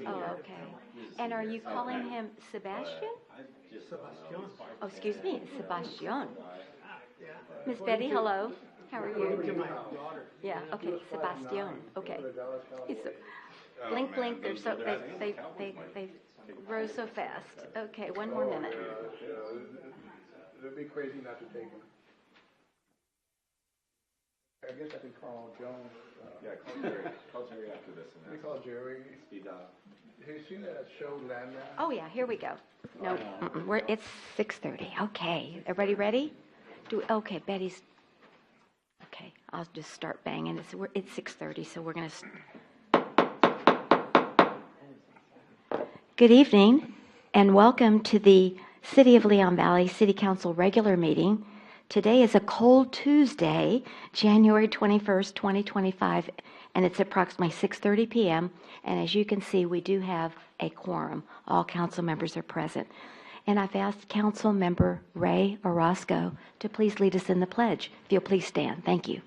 Oh, okay. And are you calling him Sebastian? Oh, excuse me, Sebastian. Miss Betty, hello. How are you? Yeah, okay, Sebastian. Okay. Blink, blink. They're so they grow so fast. Okay, one more minute. It'd be crazy not to take them. I guess I could call Jones. Yeah, call Jerry. Call Jerry after this. Let me call Jerry. Speed up. Have you seen that show Landman? Oh yeah, here we go. No, it's 6:30. Okay, everybody ready? Okay, Betty's. Okay, I'll just start banging. It's 6:30, so we're gonna. Good evening, and welcome to the City of Leon Valley City Council regular meeting. Today is a cold Tuesday, January 21st, 2025, and it's approximately 6:30 p.m. And as you can see, we do have a quorum. All council members are present. And I've asked Council Member Ray Orozco to please lead us in the pledge. If you'll please stand. Thank you.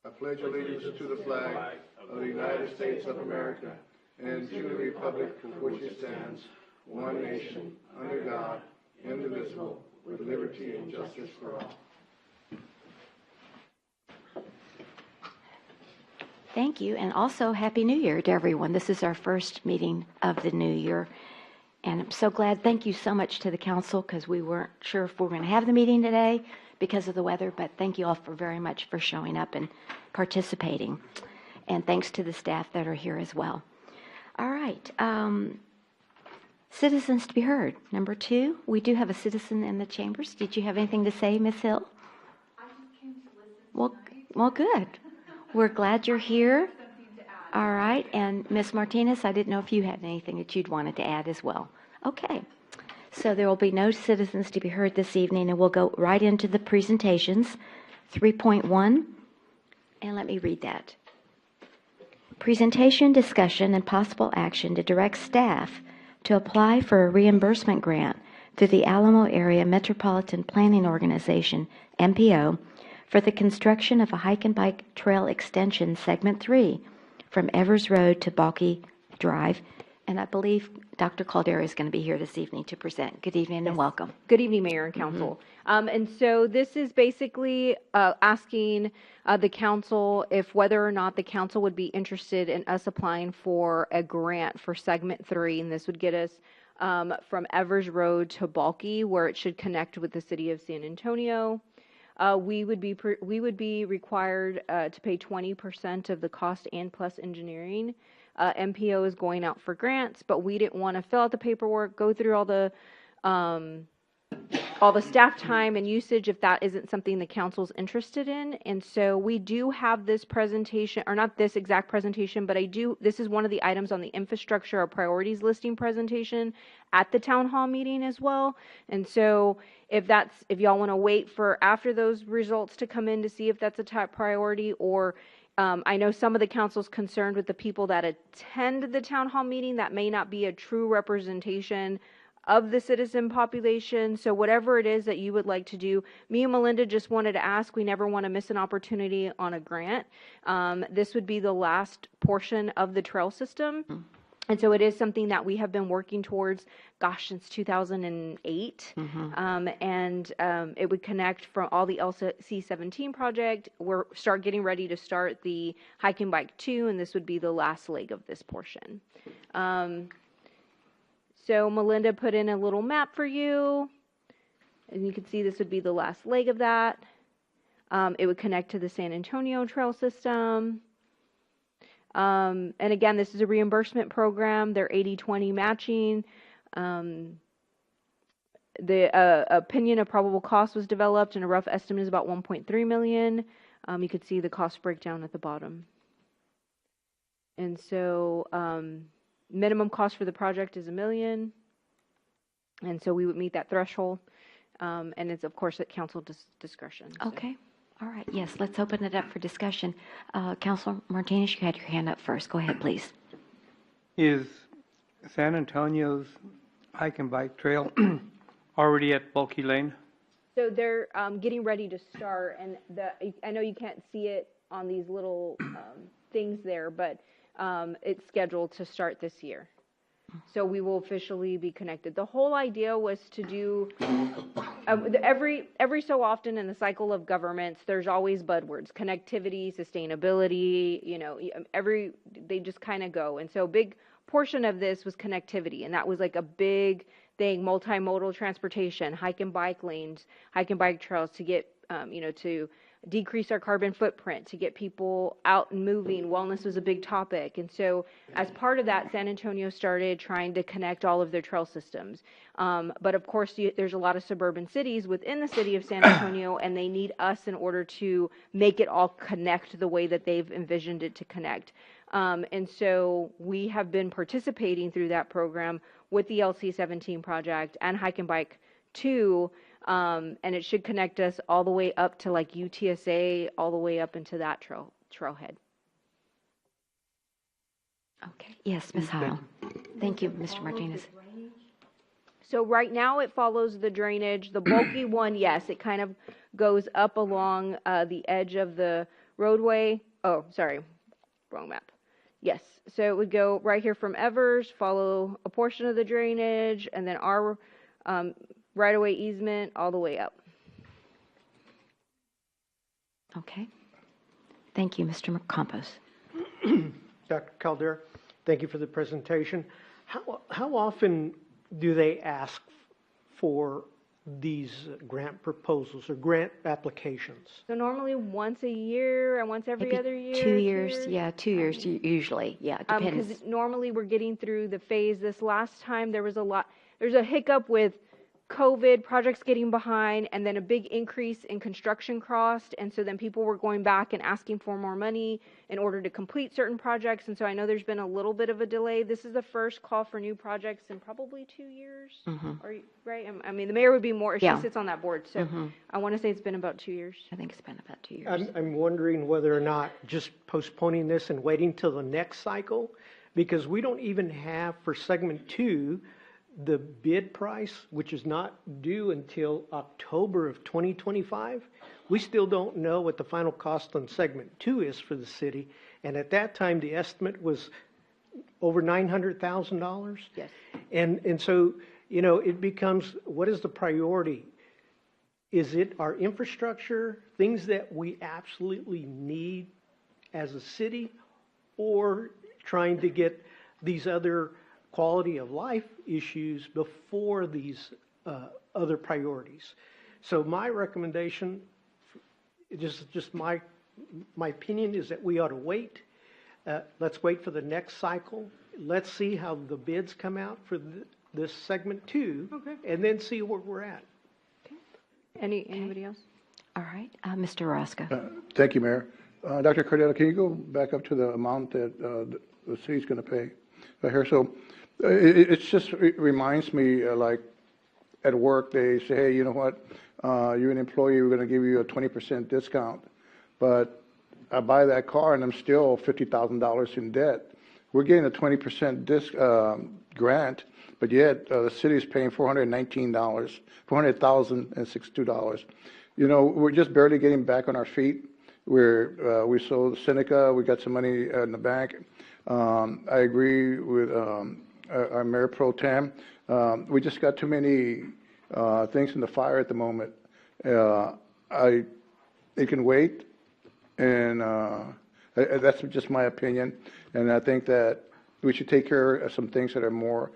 I pledge allegiance to the flag of the United States of America and to the republic for which it stands, one nation, under God, indivisible, with liberty and justice for all. Thank you, and also Happy New Year to everyone. This is our first meeting of the new year, and I'm so glad. Thank you so much to the council, because we weren't sure if we were going to have the meeting today because of the weather, but thank you all very much for showing up and participating, and thanks to the staff that are here as well. All right. Citizens to be heard. Number 2, we do have a citizen in the chambers. Did you have anything to say, Ms. Hill? I just came to listen. Well, good. We're glad you're here. All right. And Ms. Martinez, I didn't know if you had anything that you'd wanted to add as well. Okay. So there will be no citizens to be heard this evening, and we'll go right into the presentations. 3.1, and let me read that. Presentation, discussion, and possible action to direct staff to apply for a reimbursement grant through the Alamo Area Metropolitan Planning Organization, MPO, for the construction of a hike and bike trail extension, Segment 3, from Evers Road to Balky Drive. And I believe Dr. Caldera is going to be here this evening to present. Good evening and welcome. Good evening, Mayor and Council. And so this is basically asking the council if whether or not the council would be interested in us applying for a grant for Segment 3, and this would get us from Evers Road to Balky, where it should connect with the city of San Antonio. We would be required to pay 20% of the cost and plus engineering. MPO is going out for grants, but we didn't want to fill out the paperwork, go through all the staff time and usage if that isn't something the council's interested in. And so we do have this presentation, or not this exact presentation, but this is one of the items on the infrastructure or priorities listing presentation at the town hall meeting as well. And so if y'all want to wait for after those results to come in to see if that's a top priority, or I know some of the council's concerned with the people that attend the town hall meeting. That may not be a true representation of the citizen population. So whatever it is that you would like to do, me and Melinda just wanted to ask, we never want to miss an opportunity on a grant. This would be the last portion of the trail system. And so it is something that we have been working towards, since 2008. It would connect from all the LC-17 project. We're getting ready to start the Hike and Bike 2, and this would be the last leg of this portion. So Melinda put in a little map for you, and you can see this would be the last leg of that. It would connect to the San Antonio trail system. And again, this is a reimbursement program. They're 80-20 matching. The opinion of probable cost was developed, and a rough estimate is about $1.3 million. You could see the cost breakdown at the bottom. And so minimum cost for the project is $1 million. And so we would meet that threshold. And it's, of course, at council discretion. Okay. All right. Yes, let's open it up for discussion. Councilor Martinez, you had your hand up first. Go ahead, please. Is San Antonio's hike and bike trail already at Bulky Lane? So they're getting ready to start, and I know you can't see it on these little things there, but it's scheduled to start this year. So we will officially be connected. The whole idea was to do every so often in the cycle of governments, there's always buzzwords: connectivity, sustainability. They just kind of go. And so a big portion of this was connectivity, and that was like a big thing: multimodal transportation, hike and bike lanes, hike and bike trails to get to decrease our carbon footprint, to get people out and moving. Wellness was a big topic. And so as part of that, San Antonio started trying to connect all of their trail systems. But of course, there's a lot of suburban cities within the city of San Antonio, and they need us in order to make it all connect the way that they've envisioned it to connect. And so we have been participating through that program with the LC17 project and Hike and Bike 2. And it should connect us all the way up to like UTSA, all the way up into that trailhead. Okay. Yes, Ms. Heil. Thank you, Mr. Martinez. So right now it follows the drainage. The bulky one, yes, it kind of goes up along the edge of the roadway. Oh, sorry, wrong map. Yes, so it would go right here from Evers, follow a portion of the drainage, and then our right-of-way easement all the way up. Okay. Thank you, Mr. Campos. Dr. Caldera, thank you for the presentation. How often do they ask for these grant proposals or grant applications? So normally once a year and once every Maybe other year. 2 years. Yeah, 2 years usually. Yeah, it depends. Because normally we're getting through the phase. This last time there's a hiccup with COVID, projects getting behind, and then a big increase in construction cost. And so then people were going back and asking for more money in order to complete certain projects. And so I know there's been a little bit of a delay. This is the first call for new projects in probably 2 years. Are you, right? I mean, the mayor would be more, Yeah. she sits on that board. So I want to say it's been about 2 years. I think it's been about 2 years. I'm wondering whether or not just postponing this and waiting till the next cycle, because we don't even have for segment 2 the bid price, which is not due until October of 2025. We still don't know what the final cost on segment 2 is for the city. And at that time, the estimate was over $900,000. Yes. And so, it becomes, what is the priority? Is it our infrastructure, things that we absolutely need as a city, or trying to get these other quality of life issues before these other priorities? So my recommendation, just my opinion, is that we ought to wait. Let's wait for the next cycle. Let's see how the bids come out for this segment 2, and then see where we're at. Anybody else? All right. Mr. Roscoe. Thank you, Mayor. Dr. Cardella, can you go back up to the amount that the city's going to pay right here? So it reminds me like at work they say, hey, you know what? You're an employee, we're going to give you a 20% discount. But I buy that car and I'm still $50,000 in debt. We're getting a 20% grant, but yet the city is paying $419, $400,062. We're just barely getting back on our feet. We sold Seneca, we got some money in the bank. I agree with our Mayor Pro Tem. We just got too many things in the fire at the moment. It can wait, and that's just my opinion. And I think that we should take care of some things that are more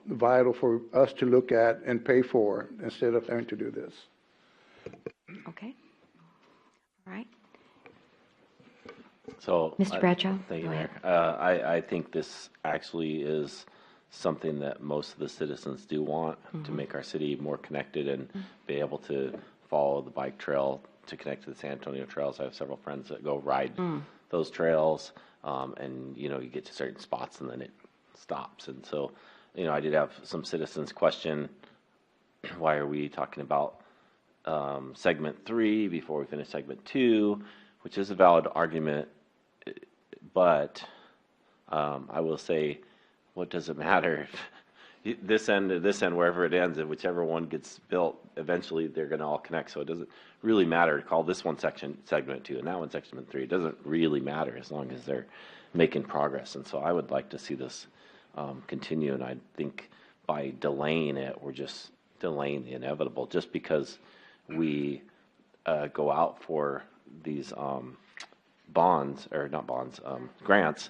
vital for us to look at and pay for instead of having to do this. Okay. All right. So, Mr. Bradshaw, thank you, go Mayor. ahead. I think this actually is something that most of the citizens do want to make our city more connected and be able to follow the bike trail to connect to the San Antonio trails. I have several friends that go ride those trails, and you get to certain spots and then it stops. And so, I did have some citizens question, why are we talking about segment 3 before we finish segment 2, which is a valid argument, but I will say, what does it matter if this end to this end, wherever it ends, and whichever one gets built, eventually they're going to all connect. So it doesn't really matter to call this one segment 2 and that one segment 3. It doesn't really matter as long as they're making progress. And so I would like to see this continue. And I think by delaying it, we're just delaying the inevitable. Just because we go out for these bonds, or not bonds, grants,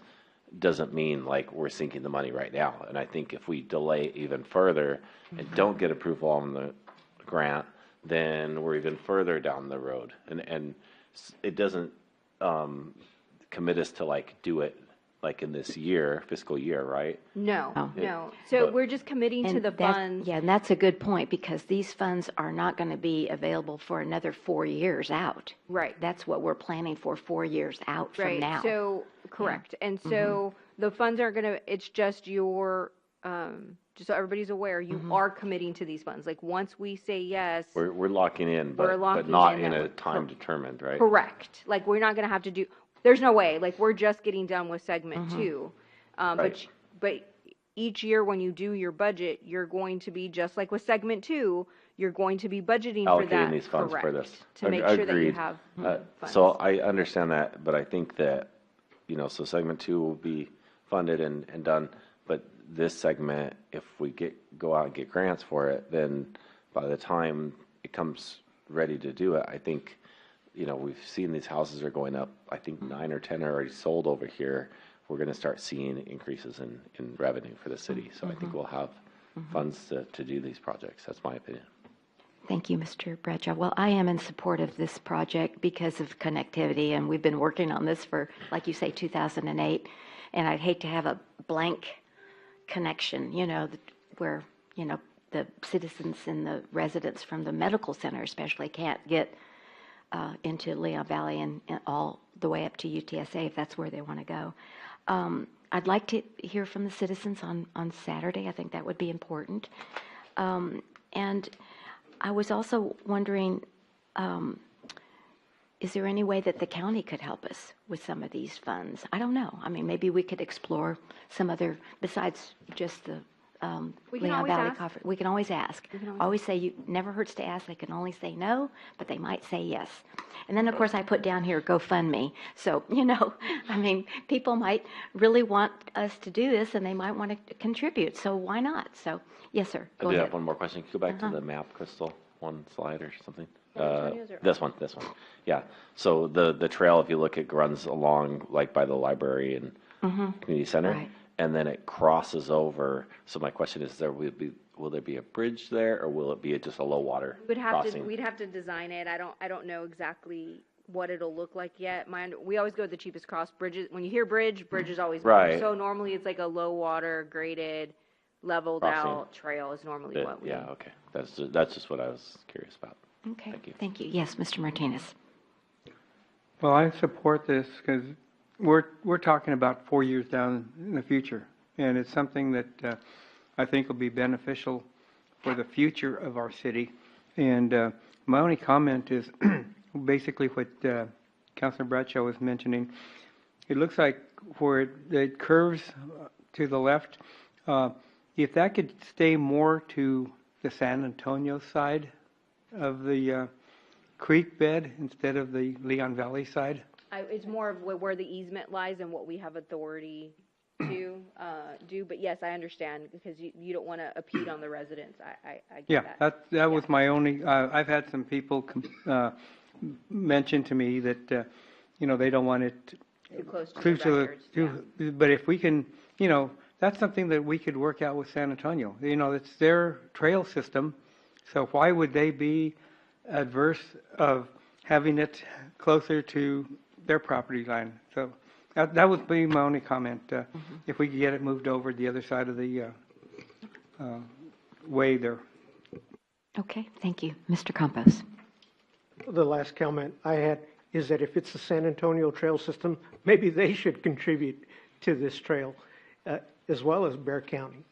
doesn't mean like we're sinking the money right now. And I think if we delay even further and don't get approval on the grant, then we're even further down the road. And it doesn't commit us to like do it like in this year, fiscal year, right? No, Oh. no. So But- we're just committing to And the that- funds. Yeah, and that's a good point, because these funds are not going to be available for another 4 years out. Right. That's what we're planning for, 4 years out from Right, now. so, correct, and so the funds aren't gonna, it's just your, just so everybody's aware, you are committing to these funds, like, once we say yes, We're locking in, We're but locking not in in that a we're- time determined, right? correct, like, we're not gonna have to do, there's no way, like, we're just getting done with segment two. Right. But each year when you do your budget, you're going to be, just like with segment two, you're going to be budgeting for that. Allocating these funds for correct, this. to make sure that you Agreed. have So funds. I understand that, but I think that, so segment two will be funded and done. But this segment, if we go out and get grants for it, then by the time it comes ready to do it, I think, we've seen these houses are going up. I think 9 or 10 are already sold over here. We're going to start seeing increases in revenue for the city. So I think we'll have funds to do these projects. That's my opinion. Thank you, Mr. Bradshaw. Well, I am in support of this project because of connectivity, and we've been working on this for, like you say, 2008. And I'd hate to have a blank connection, where, the citizens and the residents from the medical center especially can't get into Leon Valley and all the way up to UTSA if that's where they want to go. I'd like to hear from the citizens on Saturday. I think that would be important. And I was also wondering, is there any way that the county could help us with some of these funds? I don't know. I mean, maybe we could explore some other, besides just the We can Leon always Valley ask. Conference. We can always ask. can always Always say, you never hurts to ask. They can only say no, but they might say yes. And then, of course, I put down here GoFundMe. So, I mean, people might really want us to do this, and they might want to contribute. So why not? So, yes, sir. I Go do ahead. have one more question. Can you go back to the map, Crystal? One slide or something? Antonio's or- This one. Yeah. So the trail, if you look, it runs along like by the library and community center. Right. And then it crosses over. So my question is, will there be a bridge there, or will it be just a low water crossing? We'd have to design it. I don't know exactly what it'll look like yet. We always go with the cheapest cost. Bridges, when you hear bridge is always better. Right. So normally it's like a low water, graded, leveled Crossing. out trail is normally what we. Yeah. Okay. That's just what I was curious about. Okay. Thank you. Thank you. Yes, Mr. Martinez. Well, I support this because we're talking about 4 years down in the future, and it's something that I think will be beneficial for the future of our city. And my only comment is basically what Councilor Bradshaw was mentioning. It looks like where it curves to the left, if that could stay more to the San Antonio side of the creek bed instead of the Leon Valley side. It's more of where the easement lies and what we have authority to do. But yes, I understand, because you don't want to impede on the residents. I get Yeah, that. that was my only, I've had some people mention to me that, they don't want it Too close to close the to records. yeah. but if we can, that's something that we could work out with San Antonio. It's their trail system, so why would they be adverse of having it closer to their property line? So that would be my only comment. If we could get it moved over the other side of the way there. Okay, thank you. Mr. Campos. The last comment I had is that if it's the San Antonio Trail System, maybe they should contribute to this trail, as well as Bear County.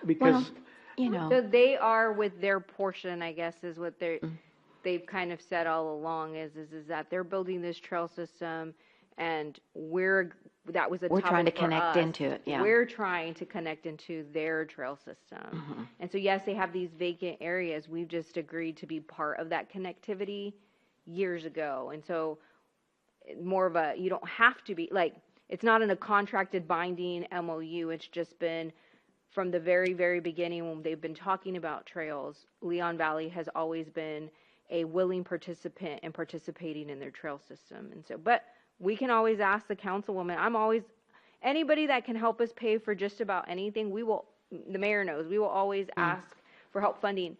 Because, So they are with their portion, I guess, is what they've kind of said all along is that they're building this trail system, and that was a We're topic trying to for connect us. into it, yeah. We're trying to connect into their trail system. And so, yes, they have these vacant areas. We've just agreed to be part of that connectivity years ago. And so more of you don't have to be, like, it's not in a contracted binding MOU. It's just been from the very, very beginning when they've been talking about trails, Leon Valley has always been a willing participant in participating in their trail system. And so, but we can always ask the councilwoman, anybody that can help us pay for just about anything, the mayor knows, we will always ask for help funding.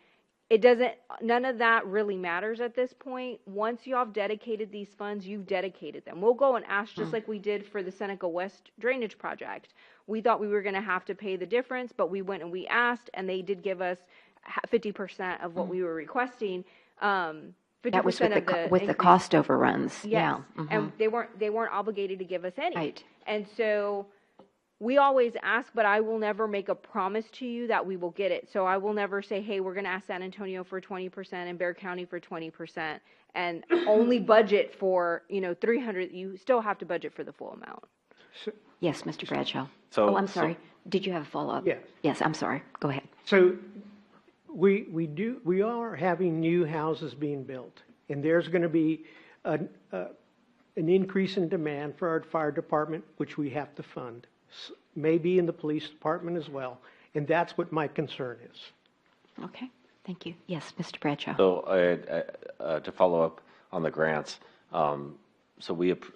None of that really matters at this point. Once you have dedicated these funds, you've dedicated them. We'll go and ask just like we did for the Seneca West drainage project. We thought we were going to have to pay the difference, but we went and we asked, and they did give us 50% of what we were requesting. 50% That was with of the increase. cost overruns. Yes. Yeah. And they weren't obligated to give us any. Right. And so we always ask, but I will never make a promise to you that we will get it. So I will never say, hey, we're going to ask San Antonio for 20% and Bexar County for 20% and only budget for, 300. You still have to budget for the full amount. Yes, Mr. Bradshaw. So- I'm sorry. Did you have a follow-up? Yes. Yes, I'm sorry. Go ahead. So we are having new houses being built, and there's going to be an increase in demand for our fire department, which we have to fund. Maybe in the police department as well, and that's what my concern is. Okay. Thank you. Yes, Mr. Bradshaw. So to follow up on the grants, so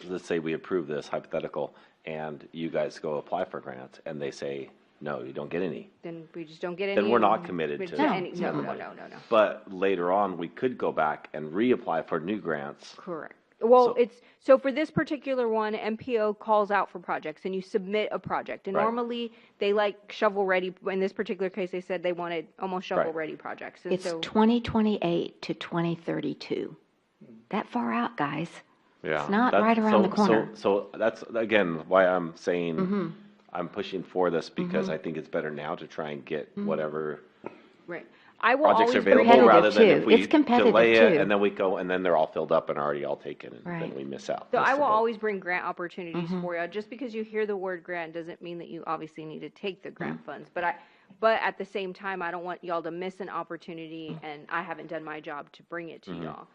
let's say we approve this hypothetical, and you guys go apply for grants, and they say, no, you don't get any. Then we just don't get any. Then we're not and committed we to just- any- to No. money. No. But later on, we could go back and reapply for new grants. Correct. Well, So- so for this particular one, MPO calls out for projects and you submit a project. And Right. normally they like shovel ready. In this particular case, they said they wanted almost shovel ready projects. And It's so 2028 to 2032. That far out, guys. Yeah. It's not right around the corner. So that's, again, why I'm saying Mm-hmm. I'm pushing for this, because I think it's better now to try and get Mm-hmm. whatever right. I will projects are always bring available, competitive rather than too. if we It's competitive delay it too. and then we go, and then they're all filled up and already all taken, and then Right. we miss out. So That's I the will goal. always bring grant opportunities for you. Just because you hear the word grant doesn't mean that you obviously need to take the grant funds. But at the same time, I don't want y'all to miss an opportunity, and I haven't done my job to bring it to y'all.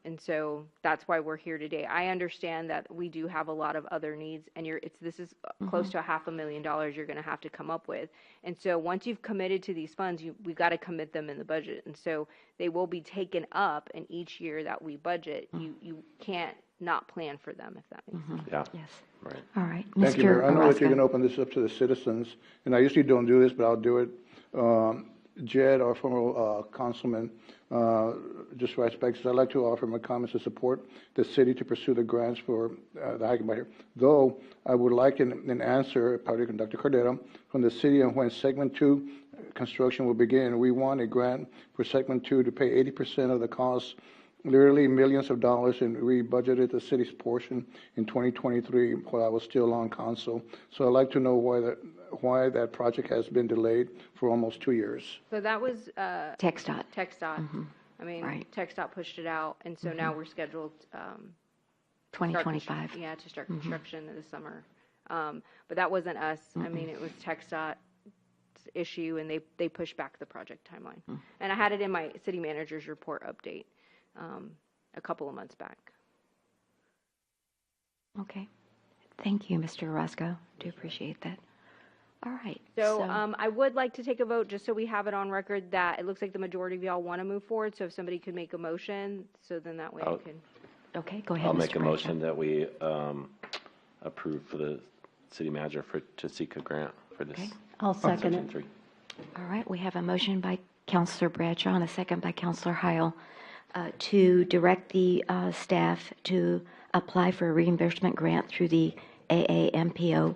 And so that's why we're here today. I understand that we do have a lot of other needs, and this is close to $500,000 you're going to have to come up with. And so once you've committed to these funds, we've got to commit them in the budget. And so they will be taken up in each year that we budget. You can't not plan for them, if that makes sense. Yeah, Yes. right. All right. Thank you, Mr. Mayor. I know that Orozco. you're going to open this up to the citizens, and I usually don't do this, but I'll do it. Jed, our former councilman, just writes back, says, I'd like to offer my comments to support the city to pursue the grants for the hiking by here. Though I would like an answer, probably from Dr. Cordero, from the city on when segment 2 construction will begin. We want a grant for segment 2 to pay 80% of the cost, literally millions of dollars, and we budgeted the city's portion in 2023 while I was still on council. So I'd like to know why that project has been delayed for almost 2 years. So that was TxDOT. TxDOT. I mean, Right. TxDOT pushed it out, and so now we're scheduled start 2025. to start construction in the summer. But that wasn't us. I mean, it was TxDOT's issue, and they pushed back the project timeline. And I had it in my city manager's report update a couple of months back. Okay. Thank you, Mr. Orozco. Do appreciate that. All right. So I would like to take a vote, just so we have it on record, that it looks like the majority of y'all want to move forward. So if somebody could make a motion, so then that way I can. Okay, go ahead, I'll Mr. make a Bradshaw. motion that we approve for the city manager to seek a grant for this. Okay. I'll second Section it. 3. All right, we have a motion by Counselor Bradshaw and a second by Counselor Heil to direct the staff to apply for a reimbursement grant through the AAMPO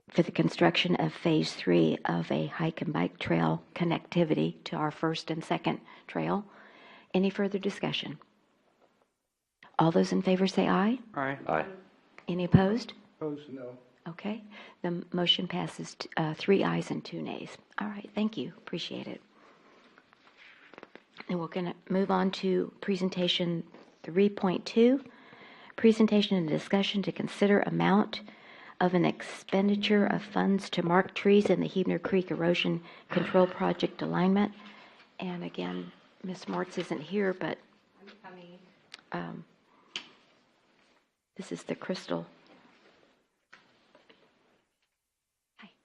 for the construction of Phase 3 of a hike and bike trail connectivity to our first and second trail. Any further discussion? All those in favor say aye. All right. Aye. Any opposed? Opposed, no. Okay, the motion passes 3 ayes and 2 nays. All right, thank you, appreciate it. And we're going to move on to presentation 3.2, presentation and discussion to consider amount of an expenditure of funds to mark trees in the Hebner Creek Erosion Control Project alignment. And again, Ms. Martz isn't here, but this is the Crystal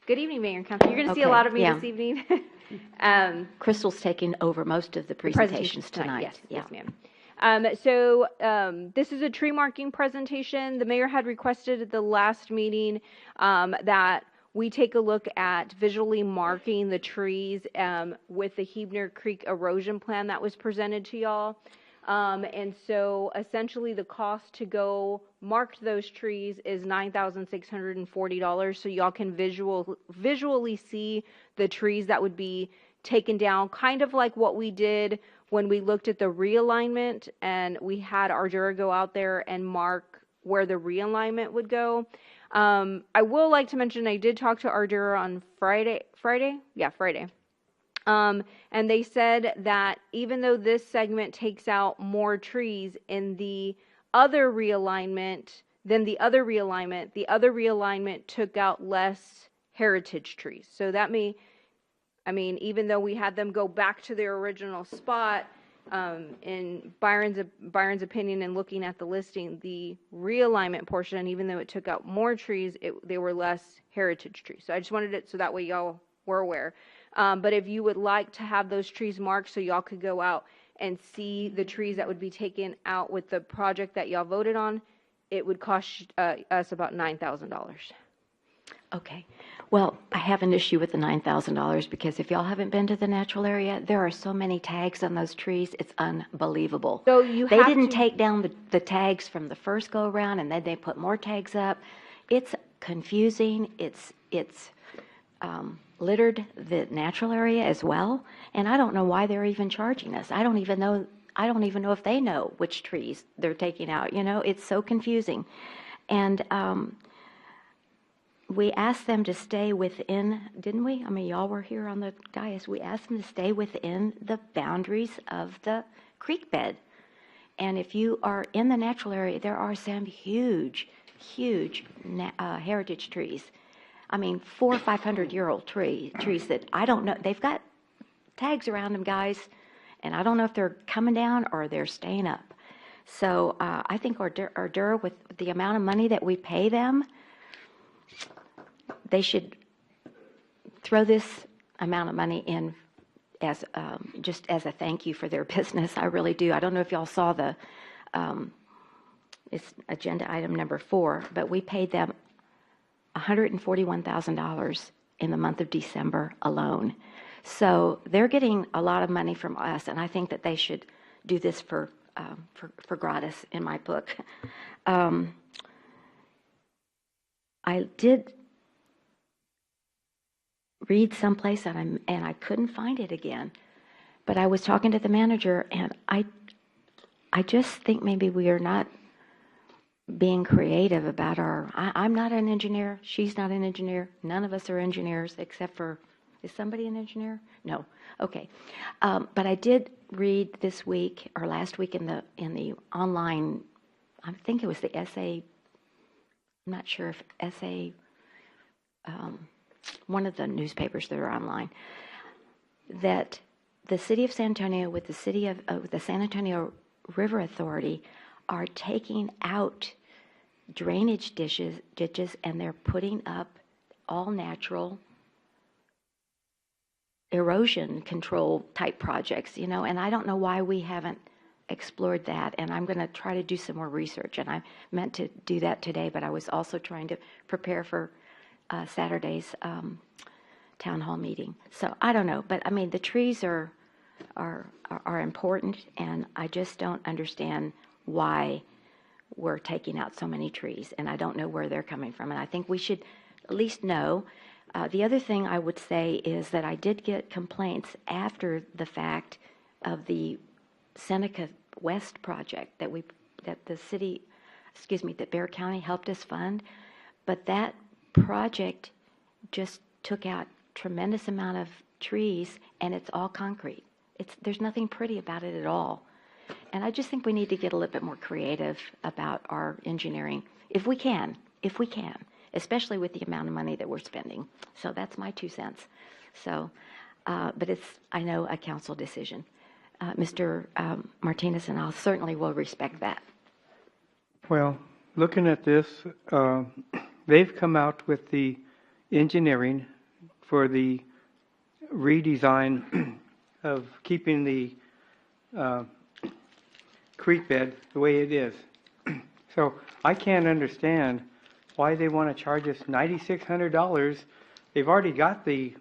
Good evening, Mayor and Council. You're going to see a Okay, lot of me yeah. this evening. Crystal's taking over most of the presentations tonight. Yes, Yeah. yes, ma'am. This is a tree marking presentation. The mayor had requested at the last meeting that we take a look at visually marking the trees with the Hebner Creek erosion plan that was presented to y'all. And so essentially the cost to go mark those trees is $9,640. So y'all can visually see the trees that would be taken down, kind of like what we did when we looked at the realignment and we had Ardura go out there and mark where the realignment would go. I will like to mention I did talk to Ardura on Friday. Yeah, Friday. And they said that even though this segment takes out more trees in the other realignment than the other realignment took out less heritage trees. So that even though we had them go back to their original spot, in Byron's opinion and looking at the listing, the realignment portion, even though it took out more trees, they were less heritage trees. So I just wanted it so that way y'all were aware. But if you would like to have those trees marked so y'all could go out and see the trees that would be taken out with the project that y'all voted on, it would cost us about $9,000. Okay. Well, I have an issue with the $9,000 because if y'all haven't been to the natural area, there are so many tags on those trees. It's unbelievable. So They didn't take down the tags from the first go around and then they put more tags up. It's confusing. It's littered the natural area as well. And I don't know why they're even charging us. I don't even know if they know which trees they're taking out. It's so confusing. And we asked them to stay within, didn't we? I mean, y'all were here on the dais. We asked them to stay within the boundaries of the creek bed. And if you are in the natural area, there are some huge heritage trees. I mean, 400- or 500-year-old trees that I don't know. They've got tags around them, guys, and I don't know if they're coming down or they're staying up. So I think Ardura, with the amount of money that we pay them, they should throw this amount of money in as just as a thank you for their business. I really do. I don't know if y'all saw it's agenda item number 4, but we paid them $141,000 in the month of December alone. So they're getting a lot of money from us, and I think that they should do this for gratis in my book. I did read someplace and I couldn't find it again, but I was talking to the manager, and I just think maybe we are not being creative about I'm not an engineer, she's not an engineer, none of us are engineers except for, is somebody an engineer? No. Okay. But I did read this week or last week in the online, I think it was the SA, I'm not sure if SA, one of the newspapers that are online, that the city of San Antonio with the San Antonio River Authority are taking out drainage ditches, and they're putting up all natural erosion control type projects, and I don't know why we haven't explored that, and I'm going to try to do some more research, and I meant to do that today, but I was also trying to prepare for Saturday's town hall meeting. So I don't know, but I mean, the trees are important, and I just don't understand why we're taking out so many trees, and I don't know where they're coming from, and I think we should at least know. The other thing I would say is that I did get complaints after the fact of the Seneca West project that Bexar County helped us fund, but that project just took out tremendous amount of trees, and it's all concrete. There's nothing pretty about it at all. And I just think we need to get a little bit more creative about our engineering, if we can, especially with the amount of money that we're spending. So that's my 2 cents. So, but it's, I know, a council decision. Mr. Martinez and I certainly will respect that. Well, looking at this, they've come out with the engineering for the redesign of keeping the creek bed the way it is. So I can't understand why they want to charge us $9,600. They've already got the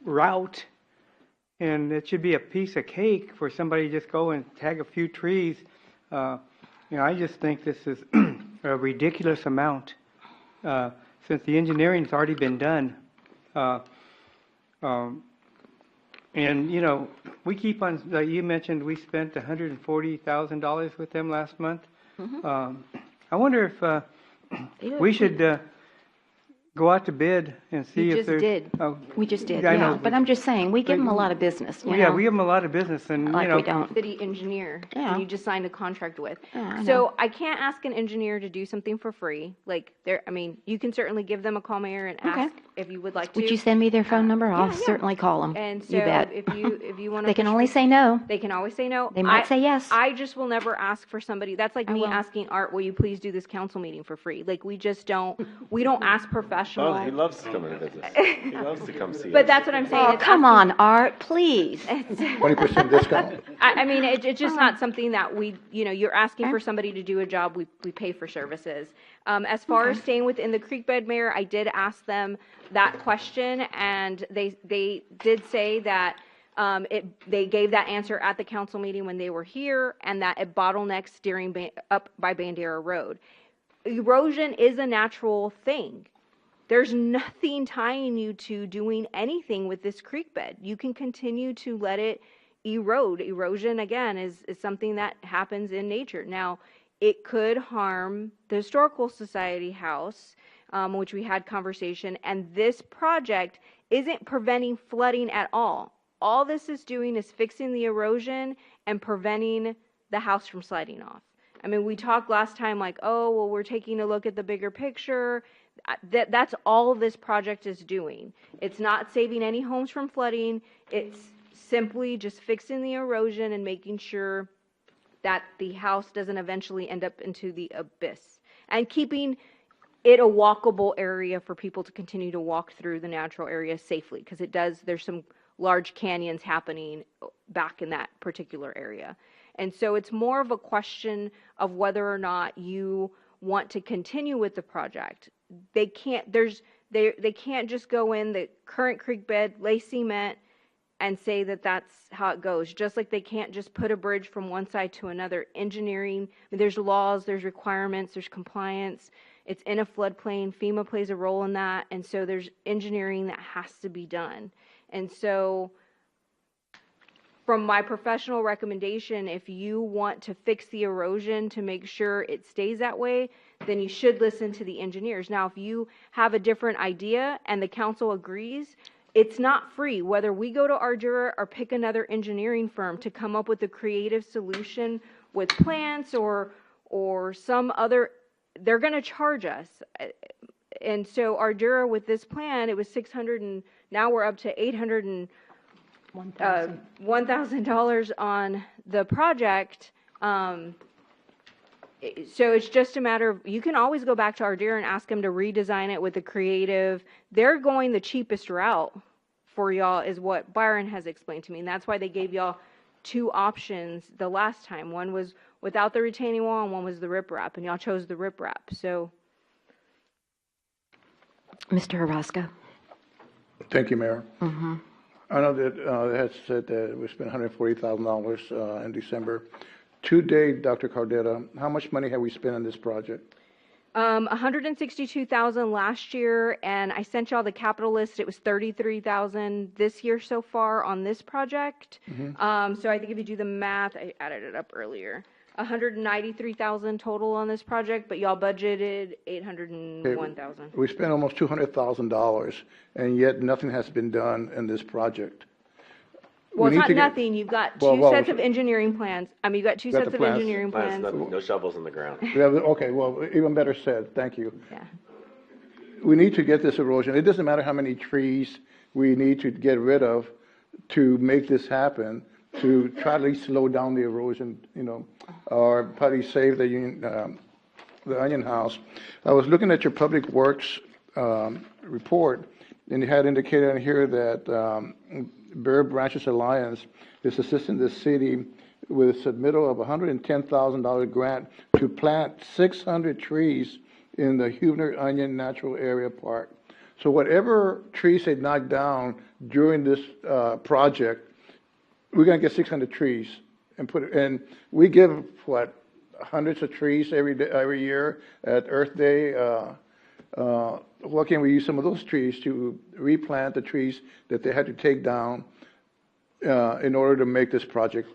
route, and it should be a piece of cake for somebody to just go and tag a few trees. I just think this is a ridiculous amount, since the engineering's already been done. And, we keep on, you mentioned we spent $140,000 with them last month. I wonder if we should go out to bid and see You if just there's... did. Oh, We just did, I yeah. know, But I'm just saying, we give them a lot of business, yeah, we give them a lot of business, and, Like we don't. City engineer Yeah. and you just signed a contract with. Yeah, I So know. I can't ask an engineer to do something for free. Like you can certainly give them a call, Mayor, and Okay. ask if you would like to. Would you send me their phone number? I'll yeah. certainly call them. And so You bet. if you want to, They can only say no. They can always say no. They might say yes. I just will never ask for somebody. That's like I me will. asking Art, will you please do this council meeting for free? Like we just don't. We don't ask professional. Oh, he loves to come and visit. He loves to come see us. But that's what I'm saying. Oh, It's come on, Art, please. 20% discount. I mean, it's just not something that you're asking for somebody to do a job, we pay for services. As far as staying within the creek bed, Mayor, I did ask them that question, and they did say that they gave that answer at the council meeting when they were here, and that it bottlenecks up by Bandera Road. Erosion is a natural thing. There's nothing tying you to doing anything with this creek bed. You can continue to let it erode. Erosion, again, is something that happens in nature. Now, it could harm the Historical Society house, which we had conversation, and this project isn't preventing flooding at all. All this is doing is fixing the erosion and preventing the house from sliding off. I mean, we talked last time like, oh, well, we're taking a look at the bigger picture. That's all this project is doing. It's not saving any homes from flooding. It's simply just fixing the erosion and making sure that the house doesn't eventually end up into the abyss, and keeping it a walkable area for people to continue to walk through the natural area safely, because there's some large canyons happening back in that particular area. And so it's more of a question of whether or not you want to continue with the project. They can't just go in the current creek bed, lay cement, and say that that's how it goes. Just like they can't just put a bridge from one side to another. Engineering, there's laws, there's requirements, there's compliance. It's in a floodplain. FEMA plays a role in that. And so there's engineering that has to be done. And so from my professional recommendation, if you want to fix the erosion to make sure it stays that way, then you should listen to the engineers. Now, if you have a different idea and the council agrees, it's not free. Whether we go to Ardura or pick another engineering firm to come up with a creative solution with plants or some other, they're going to charge us. And so Ardura, with this plan, it was $600, and now we're up to $1,000 on the project. So it's just a matter of, you can always go back to Ardura and ask them to redesign it with a creative. They're going the cheapest route for y'all, is what Byron has explained to me. And that's why they gave y'all two options the last time. One was without the retaining wall, and one was the riprap, and y'all chose the riprap. So, Mr. Orozco. Thank you, Mayor. I know that it has said that we spent $140,000 in December. To date, Dr. Cardetta, how much money have we spent on this project? $162,000 last year, and I sent y'all the capital list. It was $33,000 this year so far on this project. So I think if you do the math, I added it up earlier. $193,000 total on this project, but y'all budgeted $801,000. We spent almost $200,000, and yet nothing has been done in this project. Well, We it's need not to get- nothing. You've got Well, two well, sets of engineering plans. I mean, you've got two Got the sets of plans. engineering Plans, plans. no shovels in the ground. We have, okay, well, even better said, thank you. Yeah. We need to get this erosion. It doesn't matter how many trees we need to get rid of to make this happen, to try to at least slow down the erosion, or probably save the Onion House. I was looking at your public works report, and it had indicated in here that Bare Branches Alliance is assisting the city with a submittal of $110,000 grant to plant 600 trees in the Huebner Onion Natural Area Park. So whatever trees they knock down during this project, we're going to get 600 trees and put it. And we give what, hundreds of trees every year at Earth Day. Why can't we use some of those trees to replant the trees that they had to take down in order to make this project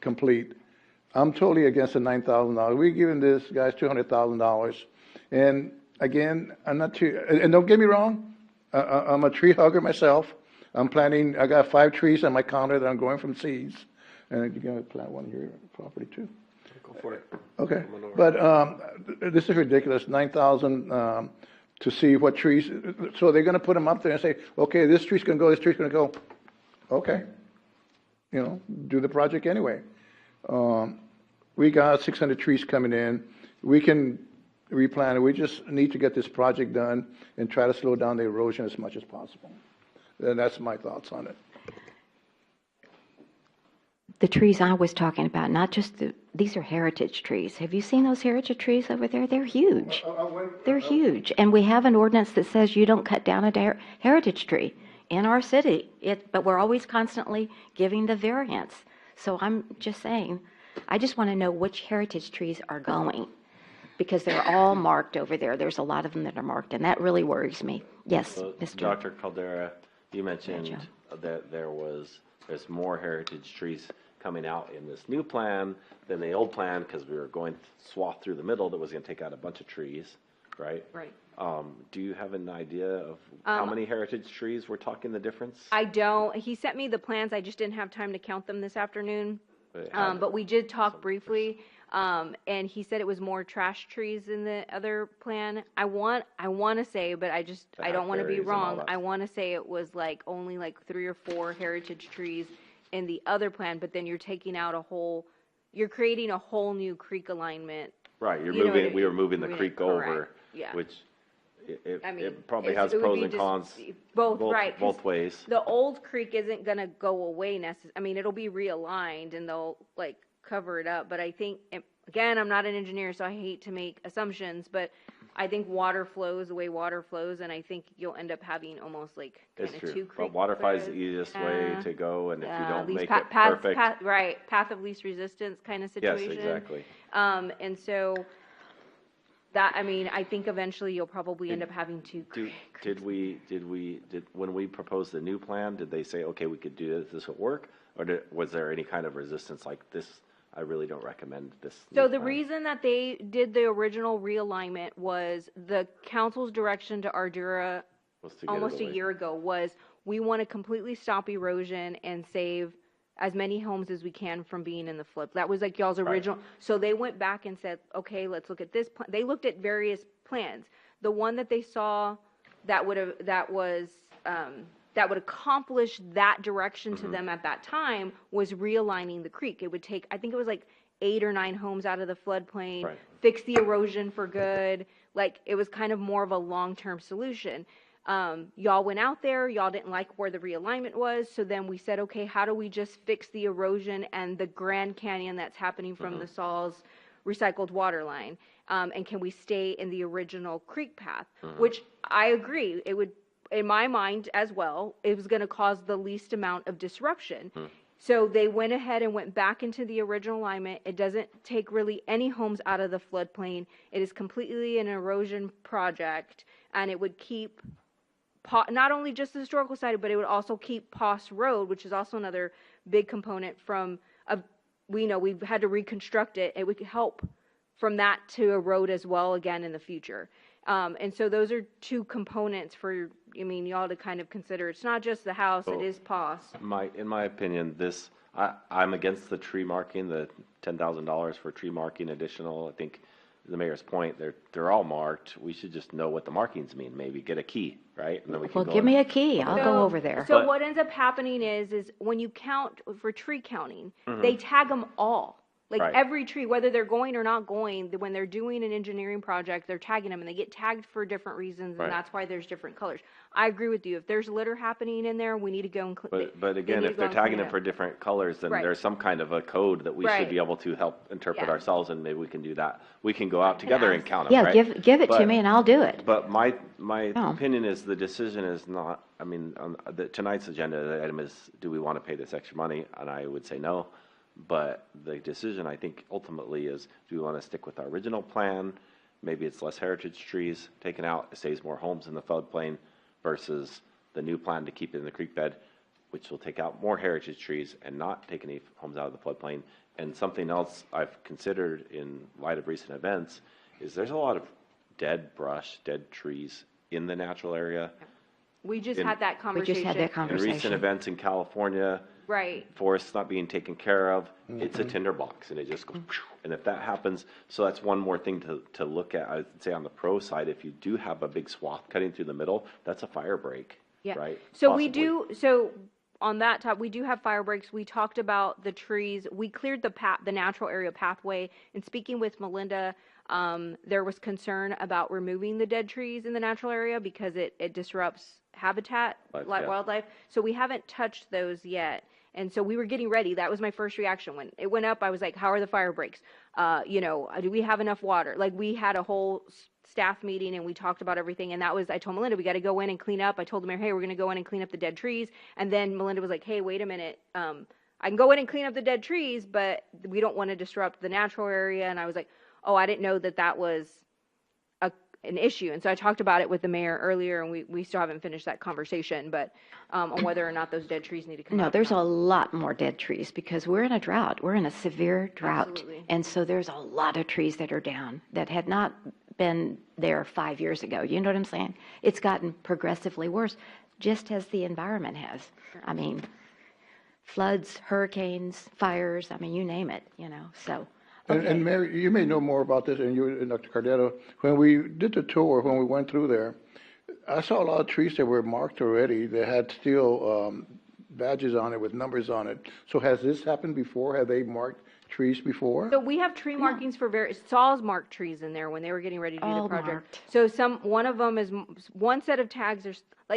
complete? I'm totally against the $9,000. We're giving this guys $200,000. And again, I'm not too, and don't get me wrong, I'm a tree hugger myself. I'm planting, I got 5 trees on my counter that I'm growing from seeds. And you're going to plant one on your property too. Go for it. Okay, but this is ridiculous, 9,000 to see what trees, so they're gonna put them up there and say, okay, this tree's gonna go, this tree's gonna go. Okay, you know, do the project anyway. We got 600 trees coming in, we can replant it, we just need to get this project done and try to slow down the erosion as much as possible. And that's my thoughts on it. The trees I was talking about, not just these are heritage trees. Have you seen those heritage trees over there? They're huge. They're huge. And we have an ordinance that says you don't cut down a heritage tree in our city. But we're always constantly giving the variance. So I'm just saying, I just want to know which heritage trees are going, because they're all marked over there. There's a lot of them that are marked, and that really worries me. Yes, So, Mr. Dr. Caldera, you mentioned Joe. that there's more heritage trees coming out in this new plan than the old plan, because we were going swath through the middle that was going to take out a bunch of trees, right? Right. Do you have an idea of how many heritage trees we're talking the difference? I don't. He sent me the plans. I just didn't have time to count them this afternoon. But we did talk briefly, and he said it was more trash trees in the other plan. I want to say, but I don't want to be hackberries and all wrong. that. I want to say it was like only like 3 or 4 heritage trees in the other plan, but then you're taking out you're creating a whole new creek alignment. Right, You know what I mean? we were moving the Moving it, creek over, correct, yeah. which I mean, it probably it's- has it would pros be and just cons. both, right, 'cause Both ways. The old creek isn't gonna go away I mean, it'll be realigned and they'll like cover it up, but I think, again, I'm not an engineer, so I hate to make assumptions, but I think water flows the way water flows, and I think you'll end up having almost like It's kind of 2 true, creek. but waterfly is the beds. easiest way to go, and if you don't least make pa- it path- perfect. path of least resistance kind of Yes, situation. exactly. And so that, I mean, I think eventually you'll probably end up having 2 Did when we proposed the new plan, did they say, okay, we could do this will work? Or was there any kind of resistance like this? I really don't recommend this. So new the plan. reason that they did the original realignment was the council's direction to Ardura Was to get it almost a away. year ago was, we want to completely stop erosion and save as many homes as we can from being in the flood. That was like y'all's original. So they went back and said, okay, let's look at this plan. They looked at various plans. The one that they saw that would accomplish that direction to them at that time was realigning the creek. It would take, I think it was like 8 or 9 homes out of the floodplain, Right. fix the erosion for good. Like, it was kind of more of a long-term solution. Y'all went out there, y'all didn't like where the realignment was, so then we said, okay, how do we just fix the erosion and the Grand Canyon that's happening from the Saul's recycled water line? And can we stay in the original creek path? Which I agree, it would, in my mind as well, it was gonna cause the least amount of disruption. So they went ahead and went back into the original alignment. It doesn't take really any homes out of the floodplain. It is completely an erosion project, and it would keep not only just the historical site, but it would also keep Poss Road, which is also another big component from, we know we've had to reconstruct it. It would help from that to a road as well again in the future. And so those are 2 components for, I mean, y'all to kind of consider. It's not just the house, it is Poss. In my opinion, I'm against the tree marking, the $10,000 for tree marking additional. I think the mayor's point, they're all marked. We should just know what the markings mean. Maybe get a key, right? And then we can Well, go give in. me a key. I'll go over there. So But- what ends up happening is when you count for tree counting, they tag them all. Like Right. every tree, whether they're going or not going, when they're doing an engineering project, they're tagging them and they get tagged for different reasons, Right. and that's why there's different colors. I agree with you. If there's litter happening in there, we need to go and But again, if they're tagging them for different colors, then Right. there's some kind of a code that we should Right. be able to help interpret Yeah. ourselves, and maybe we can do that. We can go out together and ask. count them, Yeah, right? give it to But- me and I'll do it. But my Oh. opinion is the decision is not, I mean, tonight's agenda the item is, do we want to pay this extra money? And I would say no. But the decision, I think, ultimately is, do we want to stick with our original plan? Maybe it's less heritage trees taken out, it saves more homes in the floodplain versus the new plan to keep it in the creek bed, which will take out more heritage trees and not take any homes out of the floodplain. And something else I've considered in light of recent events is there's a lot of dead brush, dead trees in the natural area. We just in- had that We conversation. just had that In conversation. recent events in California, Right. forests not being taken care of, it's a tinderbox, and it just goes, and if that happens, so that's one more thing to look at. I'd say on the pro side, if you do have a big swath cutting through the middle, that's a fire break, Yeah. right? So we Possibly. so on that top, we do have fire breaks. We talked about the trees. We cleared the natural area pathway. And speaking with Melinda, there was concern about removing the dead trees in the natural area because it disrupts habitat, Yeah. wildlife. So we haven't touched those yet. And so we were getting ready. That was my first reaction when it went up. I was like, "How are the fire breaks? Do we have enough water?" Like we had a whole staff meeting and we talked about everything. And I told Melinda, we got to go in and clean up. I told the mayor, "Hey, we're going to go in and clean up the dead trees." And then Melinda was like, "Hey, wait a minute. I can go in and clean up the dead trees, but we don't want to disrupt the natural area." And I was like, "Oh, I didn't know that was an issue." And so I talked about it with the mayor earlier, and we still haven't finished that conversation, but on whether or not those dead trees need to come No, out. there's a lot more dead trees because we're in a drought. We're in a severe drought. Absolutely. And so there's a lot of trees that are down that had not been there 5 years ago. You know what I'm saying? It's gotten progressively worse, just as the environment has. I mean, floods, hurricanes, fires, I mean, you name it, so. And Mary, you may know more about this, and you and Dr. Cardetto. When we did the tour, when we went through there, I saw a lot of trees that were marked already that had still badges on it with numbers on it. So has this happened before? Have they marked trees before? So we have tree markings for various, Saws marked trees in there when they were getting ready to do the All project. marked. So one of them is, one set of tags are,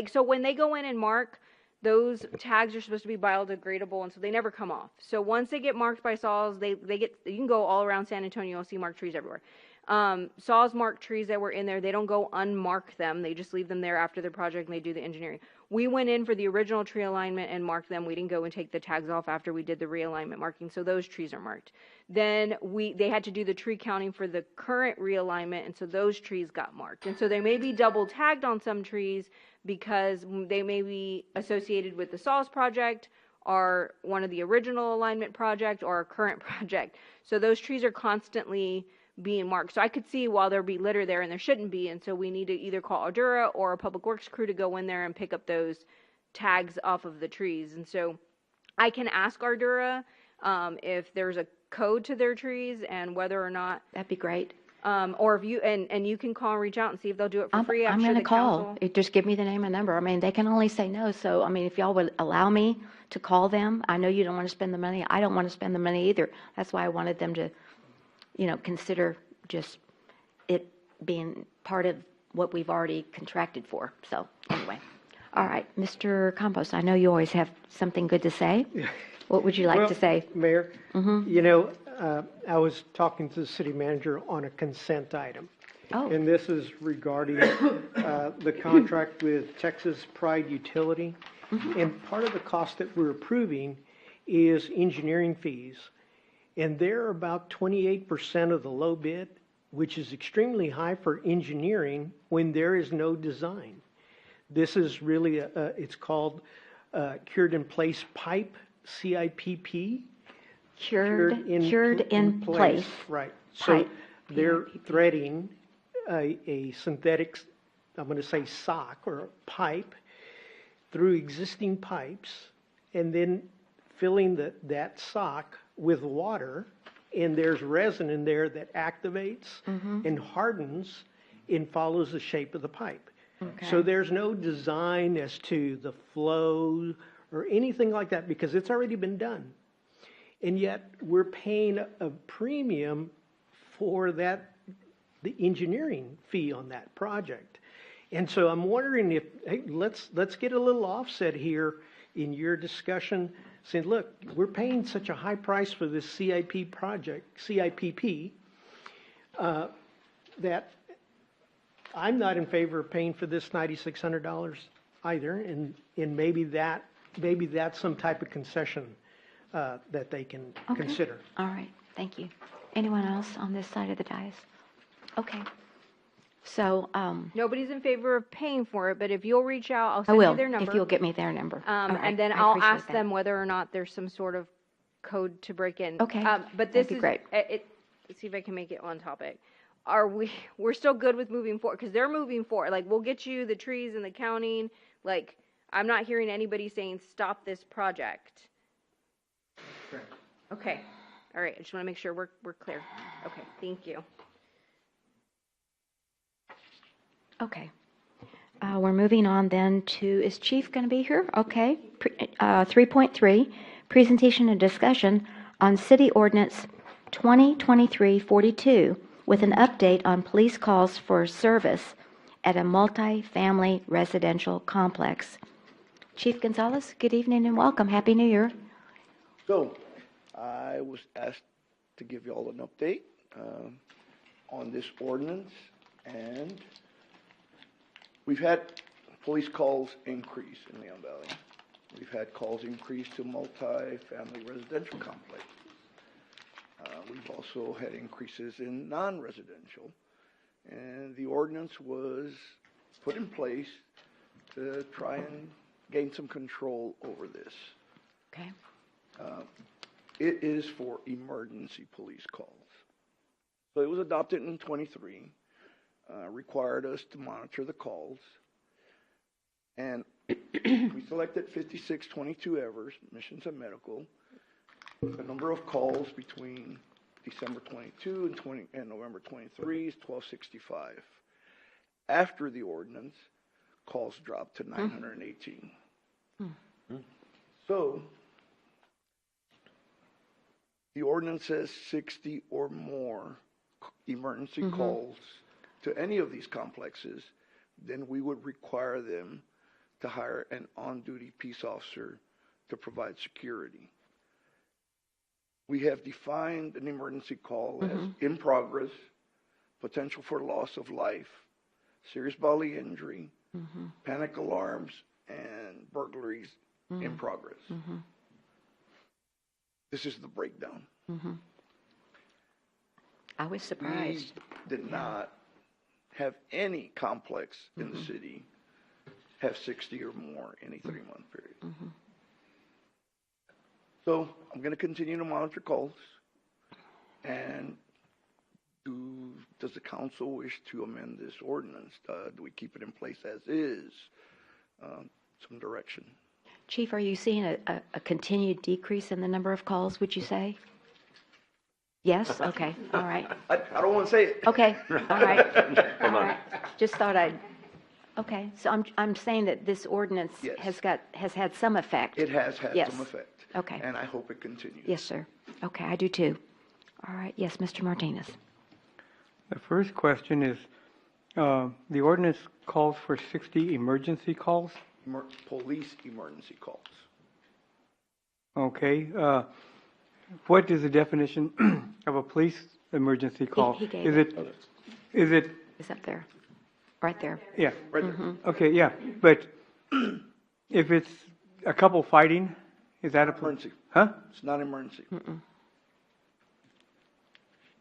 so when they go in and mark, those tags are supposed to be biodegradable, and so they never come off. So once they get marked by Saws, you can go all around San Antonio and see marked trees everywhere. Saws marked trees that were in there, they don't go unmark them. They just leave them there after the project and they do the engineering. We went in for the original tree alignment and marked them. We didn't go and take the tags off after we did the realignment marking. So those trees are marked. Then they had to do the tree counting for the current realignment, and so those trees got marked. And so they may be double tagged on some trees because they may be associated with the Saws project or one of the original alignment project or a current project. So those trees are constantly being marked. So I could see while there be litter there and there shouldn't be, and so we need to either call Ardura or a public works crew to go in there and pick up those tags off of the trees. And so I can ask Ardura if there's a code to their trees and whether or not, That'd be great. or if you, and you can call and reach out and see if they'll do it for free. I'm sure going to the call. council- Just give me the name and number. I mean, they can only say no. So, I mean, if y'all would allow me to call them, I know you don't want to spend the money. I don't want to spend the money either. That's why I wanted them to, consider just it being part of what we've already contracted for. So, anyway. All right, Mr. Campos, I know you always have something good to say. What would you like to say? Mayor, I was talking to the city manager on a consent item. Oh. And this is regarding the contract with Texas Pride Utility. And part of the cost that we're approving is engineering fees. And they're about 28% of the low bid, which is extremely high for engineering when there is no design. This is really, it's called cured in place pipe, CIPP. Cured in place. Right. So Pipe, they're PIPP. threading a synthetic, I'm going to say sock or a pipe through existing pipes and then filling that sock with water, and there's resin in there that activates and hardens and follows the shape of the pipe. So Okay. there's no design as to the flow or anything like that because it's already been done. and yet we're paying a premium for that, the engineering fee on that project. And so I'm wondering if, hey, let's get a little offset here in your discussion, saying, look, we're paying such a high price for this CIP project, CIPP, that I'm not in favor of paying for this $9,600 either, and maybe that's some type of concession that they can Okay. consider. All right, thank you. Anyone else on this side of the dais? Okay. So, Nobody's in favor of paying for it, but if you'll reach out, I'll I send will, you their number. if you'll get me their number. All right, And then I I'll appreciate ask that. them whether or not there's some sort of code to break in. Okay, But that'd this be is, great. let's see if I can make it on topic. We're still good with moving forward, because they're moving forward. Like, we'll get you the trees and the counting. Like, I'm not hearing anybody saying, stop this project. Okay, all right, I just want to make sure we're clear. Okay, thank you. Okay. We're moving on then to, is Chief going to be here? Okay. 3.3, presentation and discussion on City Ordinance 2023-42 with an update on police calls for service at a multi-family residential complex. Chief Gonzalez, good evening and welcome. Happy New Year. So, I was asked to give you all an update on this ordinance, and we've had police calls increase in Leon Valley. We've had calls increase to multi-family residential complex. We've also had increases in non-residential, and the ordinance was put in place to try and gain some control over this. Okay. It is for emergency police calls. So it was adopted in 23, required us to monitor the calls. And we selected 5622 Evers, Missions and Medical. The number of calls between December 22 and November 23 is 1265. After the ordinance, calls dropped to 918. So, the ordinance says 60 or more emergency calls to any of these complexes, then we would require them to hire an on-duty peace officer to provide security. We have defined an emergency call as in progress, potential for loss of life, serious bodily injury, panic alarms, and burglaries in progress. This is the breakdown. I was We surprised. did not have any complex in the city have 60 or more in a 3-month period. So I'm going to continue to monitor calls. And does the council wish to amend this ordinance? Do we keep it in place as is? Some direction. Chief, are you seeing a continued decrease in the number of calls, would you say? Yes? Okay, all right. I don't want to say it. Okay, all right. All right. Just thought I'd, okay, so I'm saying that this ordinance Yes. has had some effect. It has had Yes. some effect. Okay. And I hope it continues. Yes, sir. Okay, I do too. All right, yes, Mr. Martinez. The first question is, the ordinance calls for 60 emergency calls. Police emergency calls. Okay. What is the definition of a police emergency call? he gave Is it. it, It's up there, right there. yeah, Right there. okay, yeah, but if it's a couple fighting, is that a? Emergency. Huh? It's not emergency.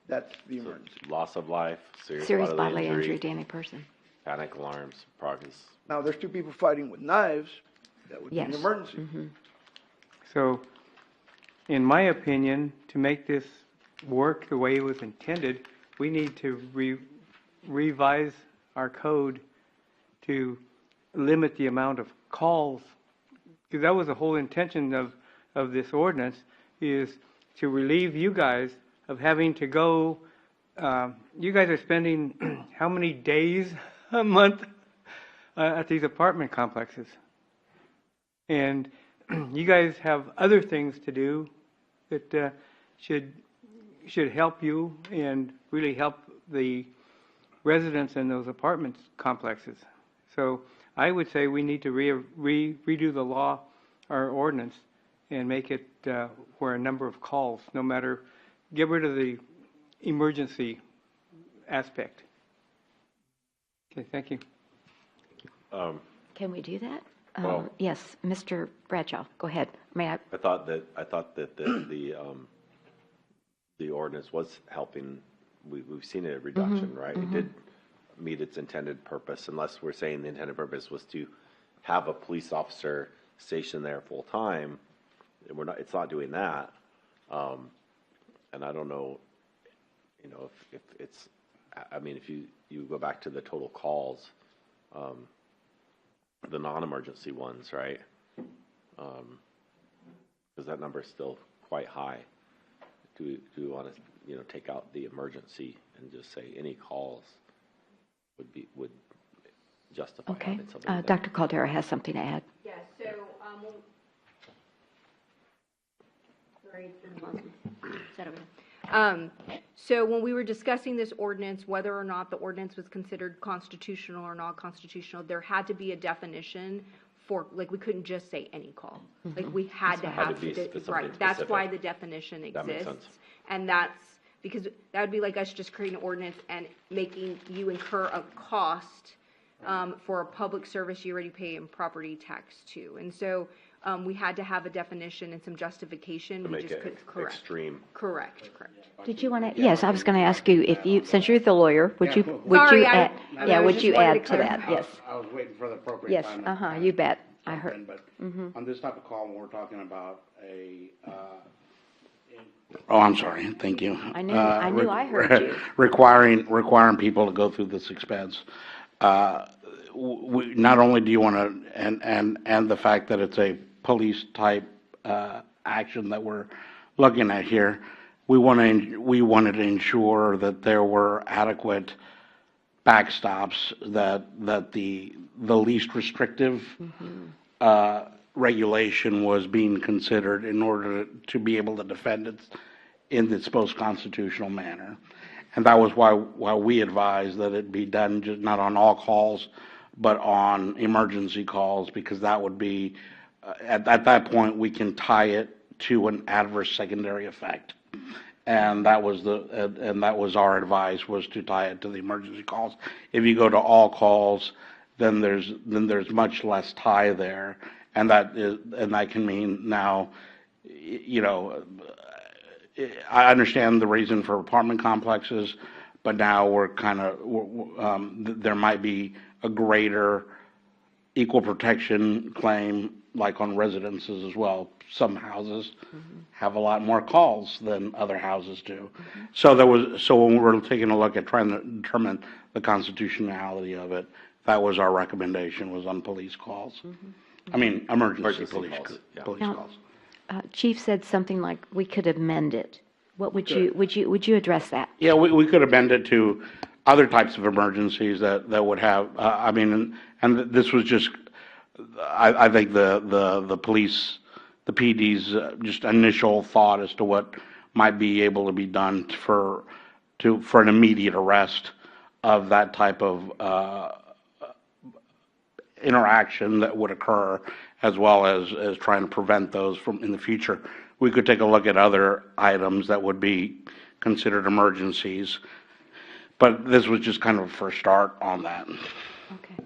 That's the emergency. Loss of life, serious Serious bodily injury, to any person. panic alarms, progress. Now, there's 2 people fighting with knives. That would be an Yes. emergency. So, in my opinion, to make this work the way it was intended, we need to revise our code to limit the amount of calls. Because that was the whole intention of this ordinance, is to relieve you guys of having to go, you guys are spending how many days a month at these apartment complexes? And you guys have other things to do that should help you and really help the residents in those apartment complexes. So I would say we need to redo the law, our ordinance, and make it where a number of calls, no matter, get rid of the emergency aspect. Okay, thank you. Can we do that? Well- Yes, Mr. Bradshaw, go ahead. May I? I thought that the ordinance was helping. We've seen a reduction, right? It did meet its intended purpose, unless we're saying the intended purpose was to have a police officer stationed there full time. It's not doing that. And I don't know, if it's, I mean, if you go back to the total calls, the non-emergency ones, right? Because that number is still quite high. Do we want to, take out the emergency and just say any calls would justify Okay. having something there? Dr. Caldera has something to add. Yeah, so, sorry, is that okay? So when we were discussing this ordinance, whether or not the ordinance was considered constitutional or not constitutional, there had to be a definition for, like, we couldn't just say any call. Like, we had to Had to have, be something right, that's why specific. the definition That makes exists. sense. And that's, because that would be like us just creating an ordinance and making you incur a cost for a public service you already pay in property tax to. And so we had to have a definition and some justification. To We make just it couldn't, correct. extreme. Correct. Did you want to? Yes, I was going to ask you if you, since you're the lawyer, would you Sorry, add? I Yeah, would just you wanted add to to that? clarify. Yes. I was waiting for the appropriate Yes. time. You bet. I jump heard. in, But on this type of call, when we're talking about oh, I'm sorry. Thank you. I knew I heard you. Requiring people to go through this expense. Not only do you want to, and the fact that it's a police type action that we're looking at here, we wanted to ensure that there were adequate backstops, that the least restrictive regulation was being considered in order to be able to defend it in its most constitutional manner. And that was why we advised that it be done just not on all calls, but on emergency calls, because that would be, at that point, we can tie it to an adverse secondary effect. And that was our advice, was to tie it to the emergency calls. If you go to all calls, then there's much less tie there, and that can mean now, I understand the reason for apartment complexes, but now we're there might be a greater equal protection claim, like on residences as well. Some houses have a lot more calls than other houses do. So when we were taking a look at trying to determine the constitutionality of it, that was our recommendation, was on police calls. I mean, emergency police calls, yeah. police Now, calls. Chief said something like we could amend it. What would you address that? Yeah, we could amend it to other types of emergencies that would have, and this was just, I think the police, the PD's just initial thought as to what might be able to be done for an immediate arrest of that type of interaction that would occur, as well as trying to prevent those from in the future. We could take a look at other items that would be considered emergencies, but this was just kind of a first start on that. Okay.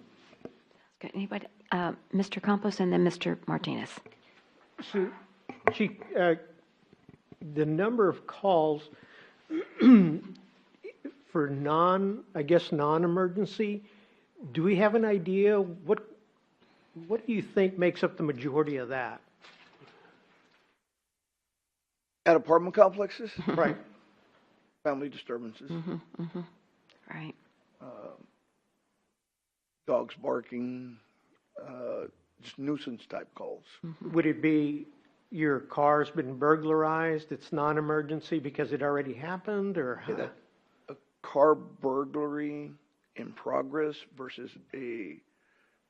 Good. Anybody? Mr. Campos and then Mr. Martinez. So, Chief, the number of calls for non-emergency, do we have an idea? What do you think makes up the majority of that? At apartment complexes, Right. family disturbances, Right. dogs barking, just nuisance type calls. Would it be your car's been burglarized, it's non-emergency because it already happened, or how? A car burglary in progress versus a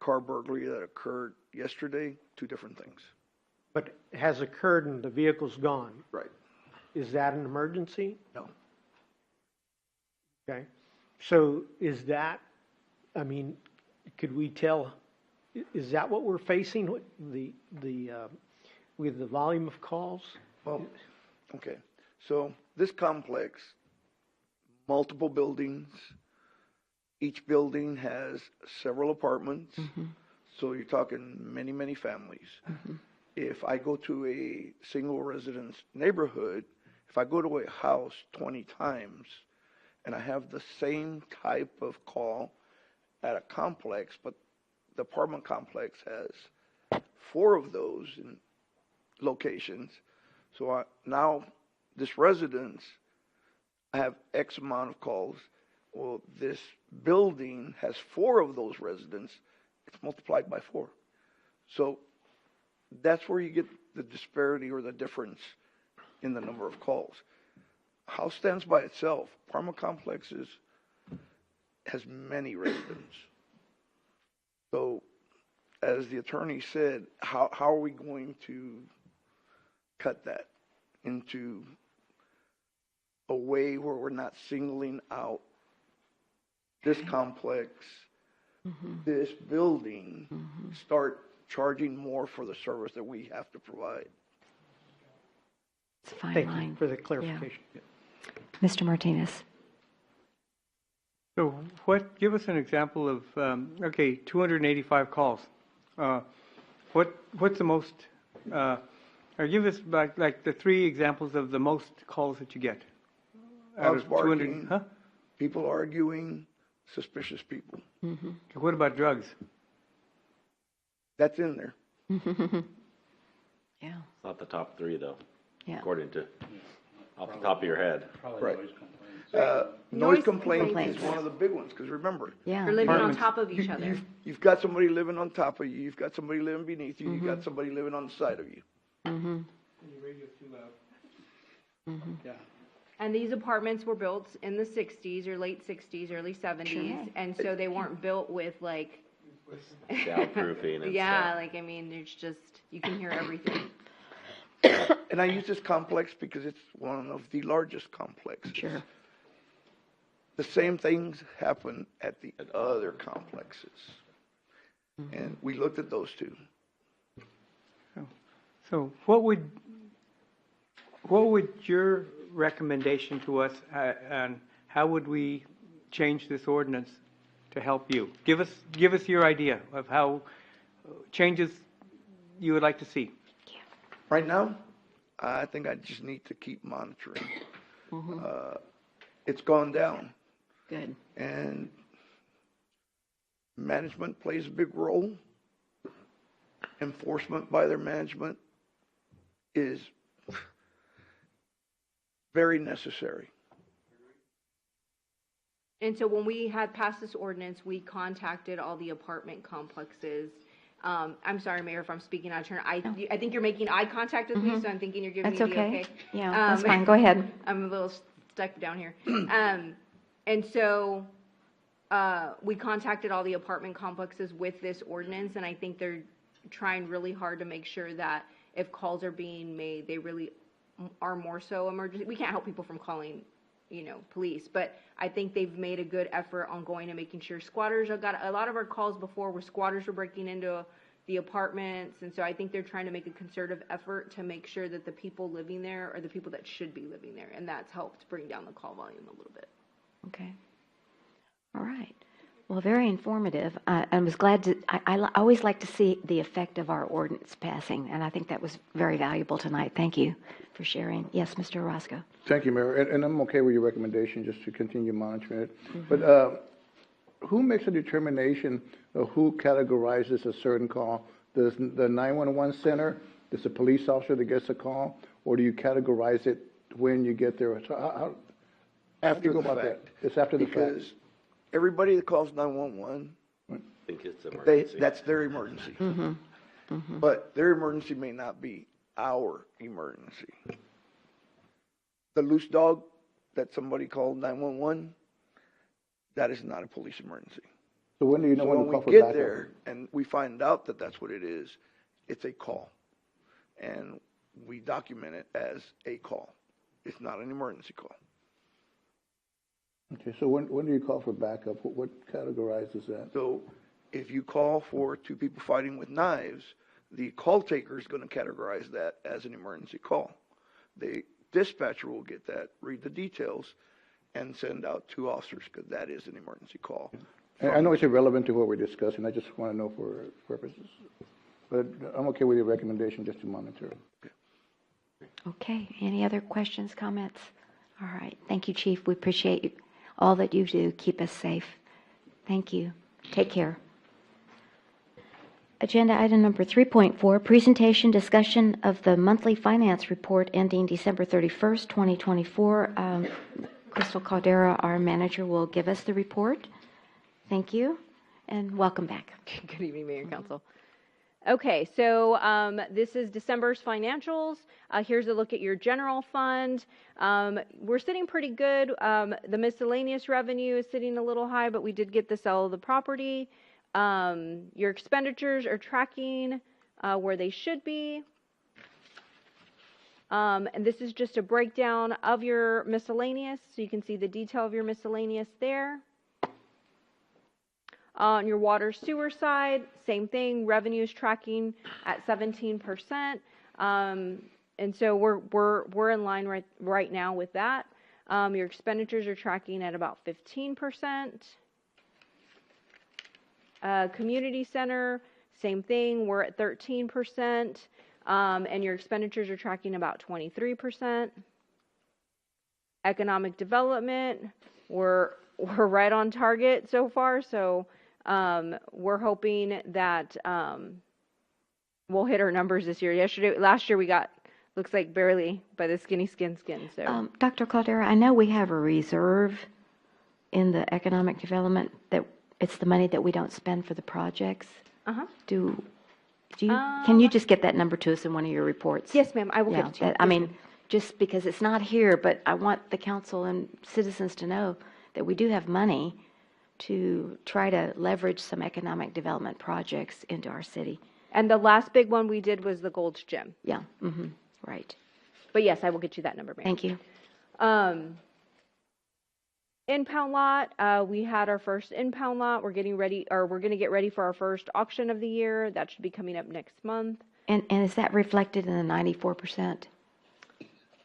car burglary that occurred yesterday, two different things. But has occurred and the vehicle's gone? Right. Is that an emergency? No. Okay. So is that, I mean, could we tell, is that what we're facing with with the volume of calls? Well, okay. So this complex, multiple buildings. Each building has several apartments. So you're talking many, many families. If I go to a single residence neighborhood, if I go to a house 20 times and I have the same type of call at a complex, but the apartment complex has 4 of those in locations. So now this residence, I have X amount of calls. Well, this building has 4 of those residents. It's multiplied by 4. So that's where you get the disparity or the difference in the number of calls. House stands by itself. Apartment complexes has many residents. So as the attorney said, how are we going to cut that into a way where we're not singling out this complex, this building, start charging more for the service that we have to provide? It's a fine Thank line. you for the clarification. Mr. Martinez. So give us an example of, 285 calls. What's the most, or give us like the 3 examples of the most calls that you get. Out Dogs of barking, 200, people arguing, suspicious people. What about drugs? That's in there. Yeah. It's not the top 3 though, Yeah. according to, off the top of your head. Right. Noise Noise complaints complaints. is one of the big ones, because remember, Yeah. They're living on Apartments. top of each other. you've got somebody living on top of you, you've got somebody living beneath you, you've got somebody living on the side of you. Yeah. And these apartments were built in the 60s or late 60s, early 70s. Sure. And so they weren't built with like, Soundproofing and yeah, stuff. like, I mean, it's just, you can hear everything. And I use this complex because it's one of the largest complexes. Sure. The same things happen at the other complexes. And we looked at those 2. So what would your recommendation to us, and how would we change this ordinance to help you? Give us your idea of how changes you would like to see. Right now, I think I just need to keep monitoring. It's gone down, Good. and management plays a big role. Enforcement by their management is very necessary. And so when we had passed this ordinance, we contacted all the apartment complexes. I'm sorry, Mayor, if I'm speaking out of turn. I think you're making eye contact with me, so I'm thinking you're giving That's me the okay. okay. Yeah, that's fine. Go ahead. I'm a little stuck down here. And so we contacted all the apartment complexes with this ordinance, and I think they're trying really hard to make sure that if calls are being made, they really are more so emergency. We can't help people from calling, police, but I think they've made a good effort on going and making sure squatters have got a lot of our calls before where squatters were breaking into the apartments. And so I think they're trying to make a concerted effort to make sure that the people living there are the people that should be living there. And that's helped bring down the call volume a little bit. Okay. All right. Well, very informative. I was glad to, I always like to see the effect of our ordinance passing, and I think that was very valuable tonight. Thank you for sharing. Yes, Mr. Orozco. Thank you, Mayor, and I'm okay with your recommendation just to continue monitoring it. But who makes a determination of who categorizes a certain call? Does the 911 center, does the police officer that gets a call, or do you categorize it when you get there? So how After do you go the about fact. that? It's after the fact. Because everybody that calls 911, I think it's emergency. that's their emergency. But their emergency may not be our emergency. The loose dog that somebody called 911, that is not a police emergency. So when do you know So when when to call we for get backup? there and we find out that that's what it is, it's a call. And we document it as a call. it's not an emergency call. Okay, so when do you call for backup? What categorizes that? So if you call for two people fighting with knives, the call taker is going to categorize that as an emergency call. The dispatcher will get that, read the details, and send out two officers, because that is an emergency call. And I know it's irrelevant to what we're discussing, I just want to know for purposes. But I'm okay with your recommendation just to monitor. Okay, any other questions, comments? All right, thank you, Chief. We appreciate all that you do. Keep us safe. Thank you. Take care. Agenda item number 3.4, presentation discussion of the monthly finance report ending December 31st, 2024. Crystal Caldera, our manager, will give us the report. Thank you, and welcome back. Good evening, Mayor and Council. Okay, so this is December's financials. Here's a look at your general fund. We're sitting pretty good. The miscellaneous revenue is sitting a little high, but we did get the sale of the property. Your expenditures are tracking where they should be. And this is just a breakdown of your miscellaneous, so you can see the detail of your miscellaneous there. On your water sewer side, same thing, revenue is tracking at 17%. And so we're in line right now with that. Your expenditures are tracking at about 15%. Community center, same thing, we're at 13%. And your expenditures are tracking about 23%. Economic development, we're right on target so far. So we're hoping that we'll hit our numbers this year. Last year we got, looks like barely by the skin. So Dr. Caldera, I know we have a reserve in the economic development that it's the money that we don't spend for the projects. Do you, can you just get that number to us in one of your reports? Yes, ma'am, I will get it to you. I mean, just because it's not here, but I want the council and citizens to know that we do have money to try to leverage some economic development projects into our city. And the last big one we did was the Gold's Gym. Yeah, right. But yes, I will get you that number, ma'am. Thank you. Impound lot, we had our first impound lot. We're getting ready, or we're going to get ready for our first auction of the year. That should be coming up next month. And is that reflected in the 94%?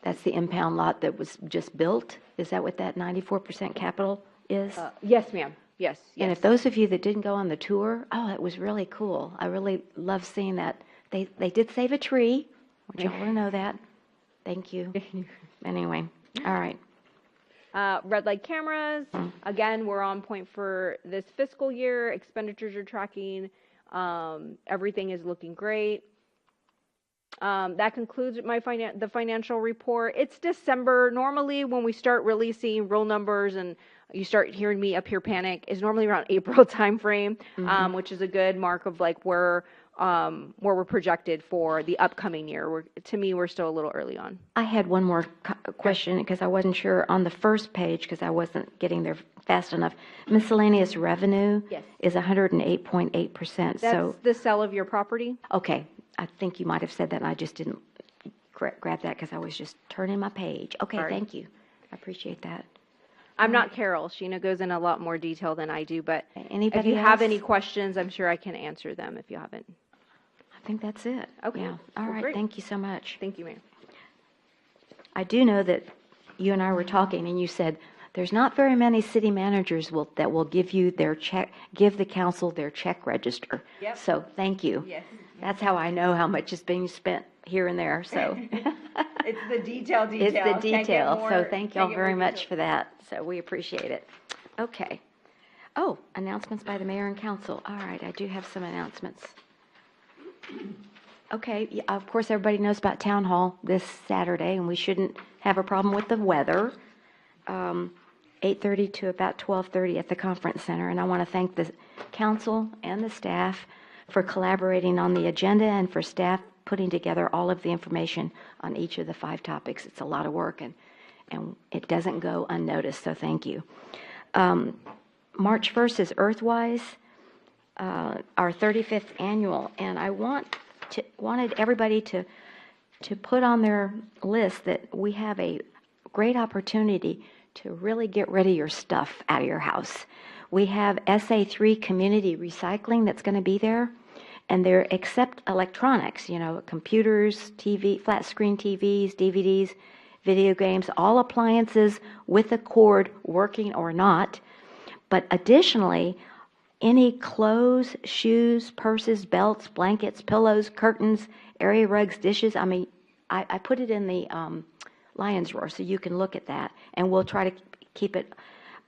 That's the impound lot that was just built? Is that what that 94% capital is? Yes, ma'am. Yes. And if those of you that didn't go on the tour, oh, it was really cool. I really love seeing that. They did save a tree. I want y'all to know that. Thank you. Anyway, all right. Red light cameras, again, we're on point for this fiscal year. Expenditures are tracking. Everything is looking great. That concludes the financial report. It's December. Normally, when we start releasing real numbers and you start hearing me up here panic, is normally around April timeframe, which is a good mark of like where we're projected for the upcoming year. To me, we're still a little early on. I had one more question because I wasn't sure on the first page because I wasn't getting there fast enough. Miscellaneous revenue is 108.8%. That's the sale of your property? Okay. I think you might have said that and I just didn't grab that because I was just turning my page. Okay, Sorry. Thank you. I appreciate that. I'm not Carol. Sheena goes in a lot more detail than I do, but Anybody if you have else? any questions, I'm sure I can answer them if you haven't. I think that's it. Okay. Yeah. All Well, right. great. Thank you so much. Thank you, Mayor. I do know that you and I were talking and you said there's not very many city managers that will give you their check, give the council their check register. Yep. So thank you. Yes. That's how I know how much is being spent here and there. So It's the detail. it's the detail. So thank y'all very much for that. So we appreciate it. Okay. Oh, announcements by the mayor and council. All right, I do have some announcements. Okay, yeah, of course, everybody knows about Town Hall this Saturday, and we shouldn't have a problem with the weather. 8:30 to about 12:30 at the conference center, and I want to thank the council and the staff for collaborating on the agenda and for staff putting together all of the information on each of the 5 topics. It's a lot of work, and it doesn't go unnoticed, so thank you. March 1st is Earthwise, our 35th annual, and I wanted everybody to put on their list that we have a great opportunity to really get rid of your stuff out of your house. We have SA3 Community Recycling that's going to be there, and they're except electronics, computers, TV, flat screen TVs, DVDs, video games, all appliances with a cord working or not. But additionally, any clothes, shoes, purses, belts, blankets, pillows, curtains, area rugs, dishes. I mean, I put it in the Lion's Roar so you can look at that, and we'll try to keep it.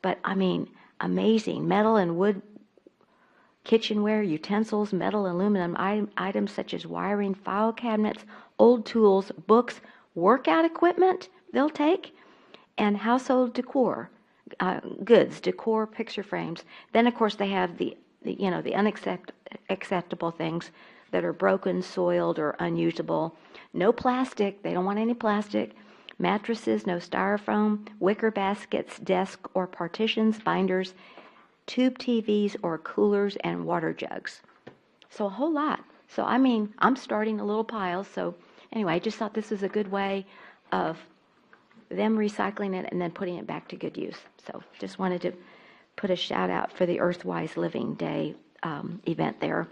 But I mean, amazing. Metal and wood kitchenware, utensils, metal and aluminum items such as wiring, file cabinets, old tools, books, workout equipment they'll take, and household decor. Goods, decor, picture frames. Then, of course, they have the unacceptable things that are broken, soiled, or unusable. No plastic. They don't want any plastic. Mattresses, no styrofoam. Wicker baskets, desk or partitions, binders, tube TVs or coolers, and water jugs. So a whole lot. So, I mean, I'm starting a little pile. So, anyway, I just thought this was a good way of them recycling it and then putting it back to good use. So just wanted to put a shout out for the Earthwise Living Day event there.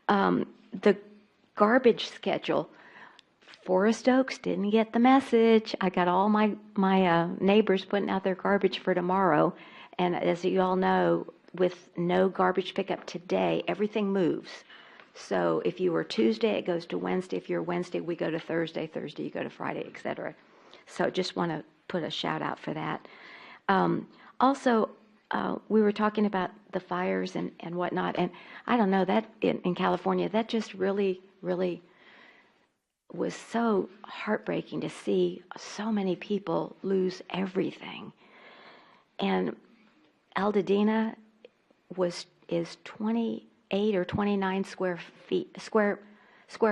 The garbage schedule. Forest Oaks didn't get the message. I got all my neighbors putting out their garbage for tomorrow. And as you all know, with no garbage pickup today, everything moves. So if you were Tuesday, it goes to Wednesday. If you're Wednesday, we go to Thursday. Thursday, you go to Friday, etc. So just want to put a shout out for that. Also, we were talking about the fires and whatnot, and I don't know, that in California, that just really, really was so heartbreaking to see so many people lose everything. And Altadena is 28 or 29 square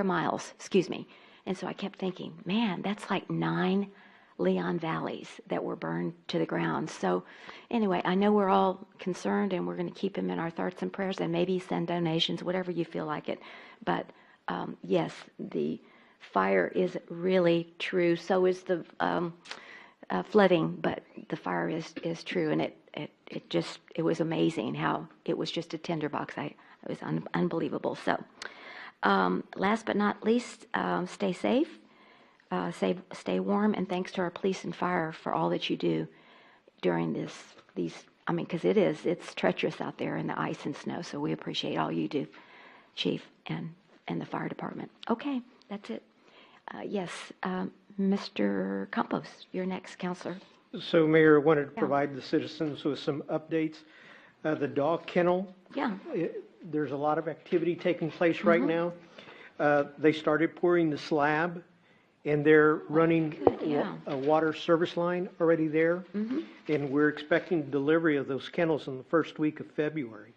miles, excuse me. And so I kept thinking, man, that's like 9 Leon Valleys that were burned to the ground. So anyway, I know we're all concerned, and we're going to keep them in our thoughts and prayers, and maybe send donations, whatever you feel like it. But yes, the fire is really true. So is the flooding, but the fire is true, and it was amazing how it was just a tinderbox. It was unbelievable. So last but not least, stay safe. Stay warm, and thanks to our police and fire for all that you do during because it's treacherous out there in the ice and snow, so we appreciate all you do, Chief, and the fire department. Okay, that's it. Yes, Mr. Campos, you're next, Counselor. So, Mayor, I wanted to provide the citizens with some updates. The dog kennel. Yeah. There's a lot of activity taking place right now. They started pouring the slab, and they're running a water service line already there. And we're expecting delivery of those kennels in the first week of February.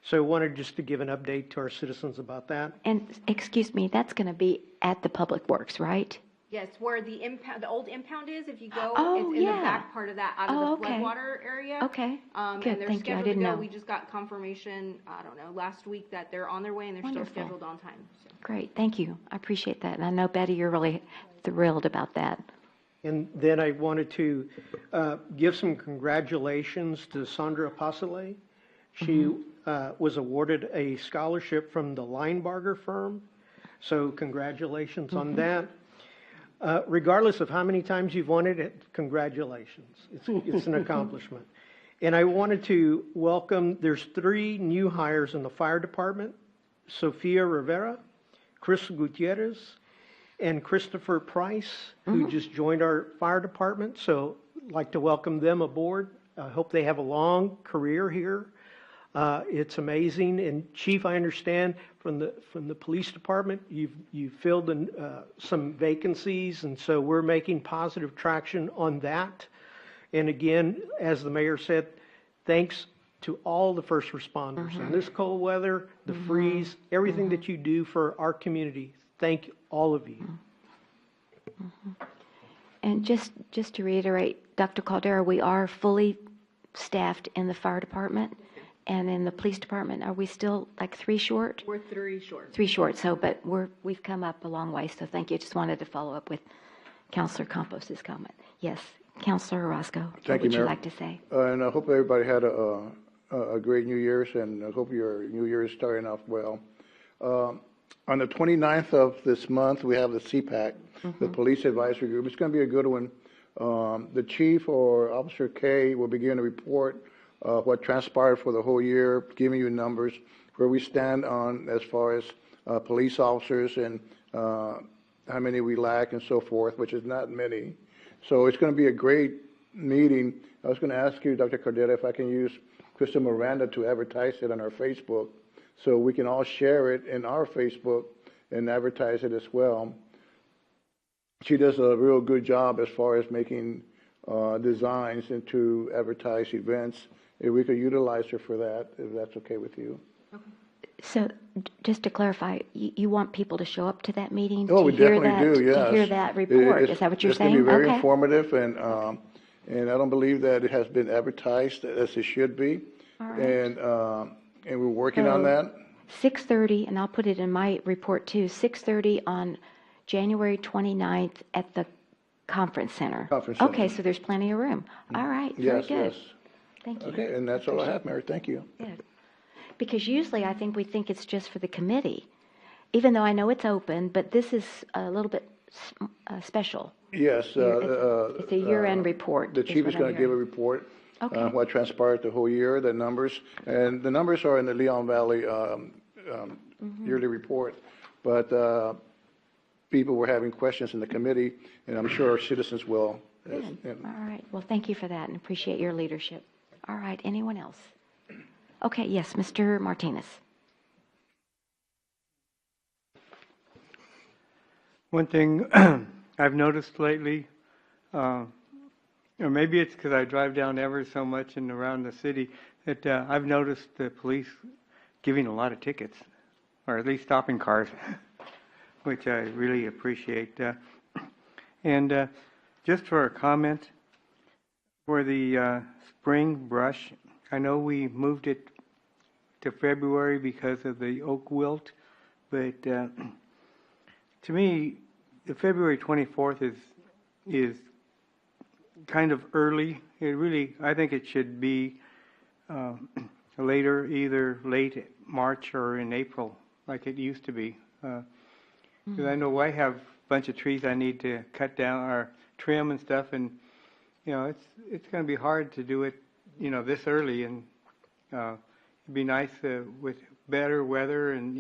So I wanted just to give an update to our citizens about that. And excuse me, that's going to be at the Public Works, right? Yes, where the old impound is, if you go, Oh, it's in yeah. the back part of that, out of Oh, the okay. floodwater area. Okay. And Good, they're thank you. I scheduled didn't to go. know. We just got confirmation, I don't know, last week that they're on their way and they're Wonderful. still scheduled on time. So. Great, thank you. I appreciate that. And I know, Betty, you're really thrilled about that. And then I wanted to give some congratulations to Sandra Pasale. She was awarded a scholarship from the Linebarger firm. So congratulations on that. Regardless of how many times you've won it, congratulations. It's an accomplishment. And I wanted to welcome, there's 3 new hires in the fire department: Sofia Rivera, Chris Gutierrez, and Christopher Price, who just joined our fire department. So I'd like to welcome them aboard. I hope they have a long career here. It's amazing. And Chief, I understand from the police department, you've filled in some vacancies, and so we're making positive traction on that. And again, as the mayor said, thanks to all the first responders in this cold weather, the freeze, everything that you do for our community. Thank all of you. And just to reiterate, Dr. Caldera, we are fully staffed in the fire department, and in the police department, are we still like 3 short? We're 3 short. 3 short, so, but we've come up a long way, so thank you. Just wanted to follow up with Counselor Campos's comment. Yes, Counselor Orozco, what Thank you, would you Mayor. like to say? And I hope everybody had a great New Year's, and I hope your New Year is starting off well. On the 29th of this month, we have the CPAC, the Police Advisory Group. It's going to be a good one. The chief or Officer K will begin to report what transpired for the whole year, giving you numbers, where we stand on as far as police officers and how many we lack and so forth, which is not many. So it's going to be a great meeting. I was going to ask you, Dr. Cardera, if I can use Crystal Miranda to advertise it on our Facebook, so we can all share it in our Facebook and advertise it as well. She does a real good job as far as making designs and to advertise events. If we could utilize her for that, if that's okay with you. So, just to clarify, you want people to show up to that meeting? Oh, to we hear definitely that, do, yes. To hear that report? Is that what you're saying? It's going to be very Okay. informative, and I don't believe that it has been advertised as it should be. All right. And we're working on So, that. 6:30, and I'll put it in my report too, 6:30 on January 29th at the Conference Center. Conference Okay, Center. so there's plenty of room. All right, very Yes, good. yes. Thank you. Okay, and that's all I have, Mary. Thank you. Good. Because usually I think we think it's just for the committee, even though I know it's open, but this is a little bit special. Yes. It's a year-end report. The is chief what is going I'm to give a hearing. report Okay. on what transpired the whole year, the numbers. And the numbers are in the Leon Valley yearly report. But people were having questions in the committee, and I'm sure our citizens will. Good. And- All right. Well, thank you for that and appreciate your leadership. All right. Anyone else? Okay. Yes, Mr. Martinez. One thing I've noticed lately, or maybe it's because I drive down ever so much and around the city, that I've noticed the police giving a lot of tickets, or at least stopping cars, which I really appreciate. And just for a comment, for the spring brush, I know we moved it to February because of the oak wilt, but to me, the February 24th is kind of early. It really, I think it should be later, either late March or in April, like it used to be. Because I know I have a bunch of trees I need to cut down or trim and stuff, and it's going to be hard to do it, this early. And it'd be nice with better weather, and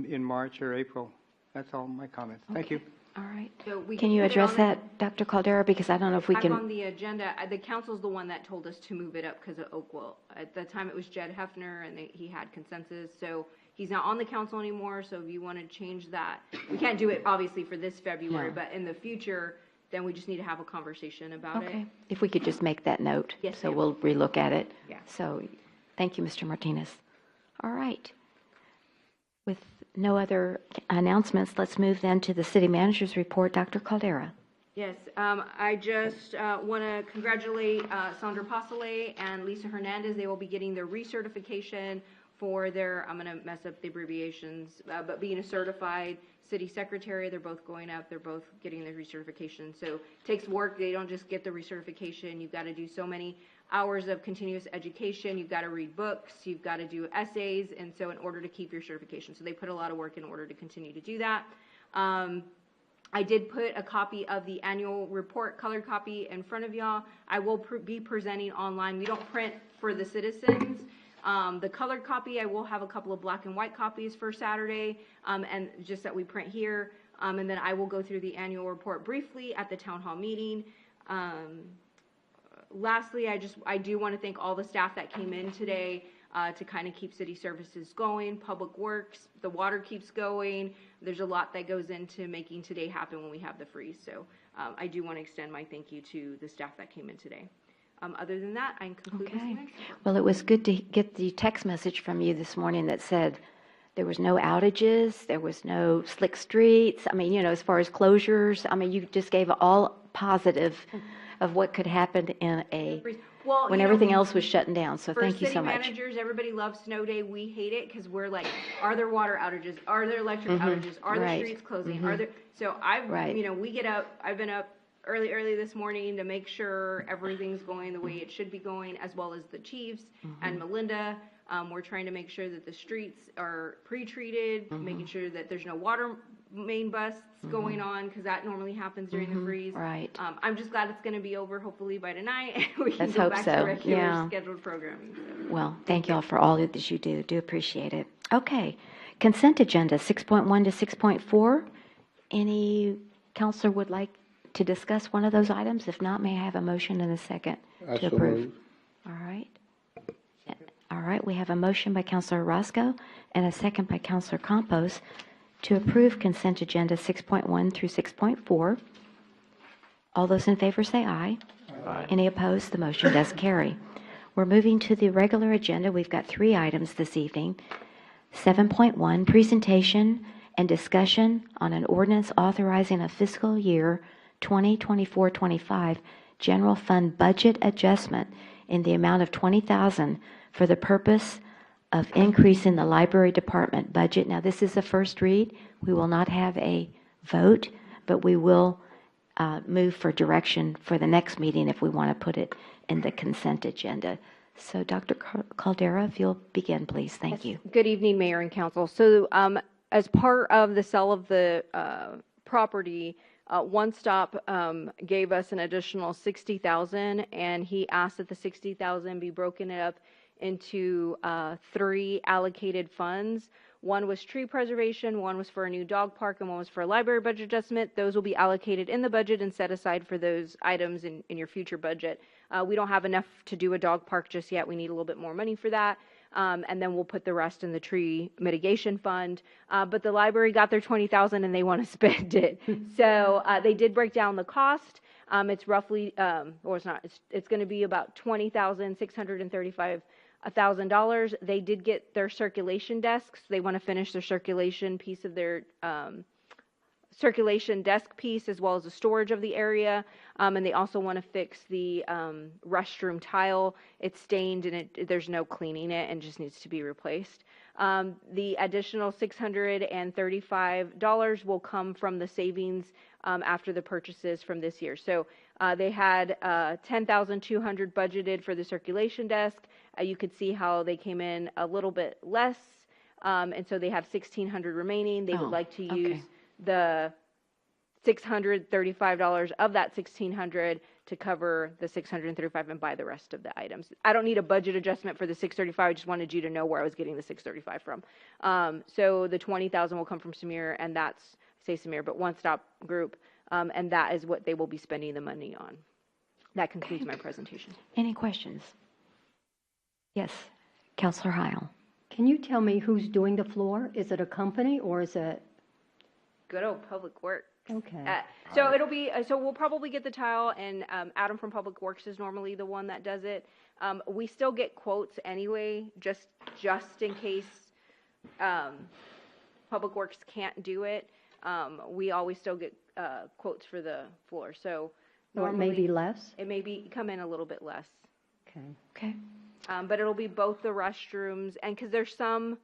in March or April. That's all my comments. Thank you. All right. So we Can you put it address on the- that, Dr. Caldera? Because I don't know if we Back on can. the agenda, the council's the one that told us to move it up because of Oakville. At the time, it was Jed Hefner, and he had consensus, so he's not on the council anymore, so if you want to change that, we can't do it, obviously, for this February, No. but in the future, then we just need to have a conversation about it. Okay. If we could just make that note. Yes, So ma'am. we'll relook at it. Yeah. So, thank you, Mr. Martinez. All right. With no other announcements, let's move then to the city manager's report. Dr. Caldera. Yes, I just want to congratulate Sandra Pasale and Lisa Hernandez. They will be getting their recertification for their, I'm going to mess up the abbreviations, but being a certified city secretary, they're both going up, they're both getting their recertification. So it takes work, they don't just get the recertification, you've got to do so many hours of continuous education, you've got to read books, you've got to do essays, and so in order to keep your certification. So they put a lot of work in order to continue to do that. I did put a copy of the annual report, colored copy, in front of y'all. I will be presenting online. We don't print for the citizens. The colored copy, I will have a couple of black and white copies for Saturday, and just that we print here. And then I will go through the annual report briefly at the town hall meeting. Lastly, I do want to thank all the staff that came in today to kind of keep city services going, public works, the water keeps going. There's a lot that goes into making today happen when we have the freeze. So I do want to extend my thank you to the staff that came in today. Other than that, I conclude this Okay. next. Well, it was good to get the text message from you this morning that said there was no outages, there was no slick streets. I mean, as far as closures, I mean, you just gave all positive of what could happen in Well, when everything else was shutting down. So For thank you city so much. managers, everybody loves snow day. We hate it because we're like, are there water outages? Are there electric outages? Are there Right. streets closing? Are there? So I've, Right. we get up. I've been up early this morning to make sure everything's going the way it should be going, as well as the chiefs and Melinda. We're trying to make sure that the streets are pre-treated, making sure that there's no water main busts going on, because that normally happens during the freeze. Right. I'm just glad it's going to be over hopefully by tonight, and we can Let's go hope back so. to regular Yeah. scheduled programming. So. Well, thank you all for all that you do. Do appreciate it. Okay. Consent agenda 6.1 to 6.4. Any counselor would like to discuss one of those items? If not, may I have a motion and a second I to so approve? move. All right. All right, we have a motion by Counselor Roscoe and a second by Counselor Campos to approve consent agenda 6.1 through 6.4. All those in favor say aye. Aye. Any opposed? The motion does carry. We're moving to the regular agenda. We've got 3 items this evening. 7.1, presentation and discussion on an ordinance authorizing a fiscal year 2024-25 general fund budget adjustment in the amount of $20,000 for the purpose of increasing the library department budget. Now, this is a first read. We will not have a vote, but we will move for direction for the next meeting if we want to put it in the consent agenda. So, Dr. Caldera, if you'll begin, please. Thank you. Good evening, Mayor and Council. So, as part of the sale of the property, One Stop gave us an additional $60,000, and he asked that the $60,000 be broken up into 3 allocated funds. One was tree preservation, one was for a new dog park, and one was for a library budget adjustment. Those will be allocated in the budget and set aside for those items in your future budget. We don't have enough to do a dog park just yet. We need a little bit more money for that. And then we'll put the rest in the tree mitigation fund. But the library got their $20,000 and they want to spend it. So they did break down the cost. It's roughly, or it's not, it's going to be about $20,635,000. They did get their circulation desks. They want to finish their circulation piece of their circulation desk piece, as well as the storage of the area. And they also want to fix the restroom tile. It's stained and there's no cleaning it and just needs to be replaced. The additional $635 will come from the savings after the purchases from this year. So they had $10,200 budgeted for the circulation desk. You could see how they came in a little bit less, and so they have $1,600 remaining. They would like to use the $635 of that $1,600 to cover the $635 and buy the rest of the items. I don't need a budget adjustment for the $635. I just wanted you to know where I was getting the $635 from. So the $20,000 will come from Samir, and that's, I say Samir, but One Stop Group, and that is what they will be spending the money on. That concludes my presentation. Any questions? Yes, Counselor Heil. Can you tell me who's doing the floor? Is it a company or is it? Good old Public Works. Okay. So it'll be, so we'll probably get the tile, and Adam from Public Works is normally the one that does it. We still get quotes anyway, just in case Public Works can't do it. We always still get quotes for the floor. So Or maybe less? it may be come in a little bit less. Okay. Okay. But it'll be both the restrooms, and because there's some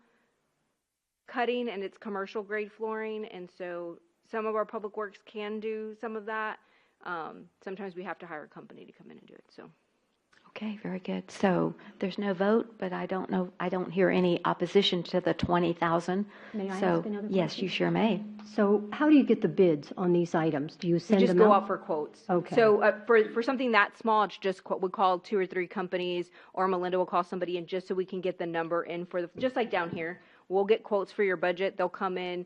cutting and it's commercial grade flooring, and so some of our Public Works can do some of that. Sometimes we have to hire a company to come in and do it. So, Okay, very good. So there's no vote, but I don't hear any opposition to the 20,000. May I So, ask another yes, question? you sure may. So how do you get the bids on these items? Do you we send just them go out? out for quotes. Okay. So for something that small, it's just we call 2 or 3 companies, or Melinda will call somebody in just so we can get the number in for just like down here. We'll get quotes for your budget. They'll come in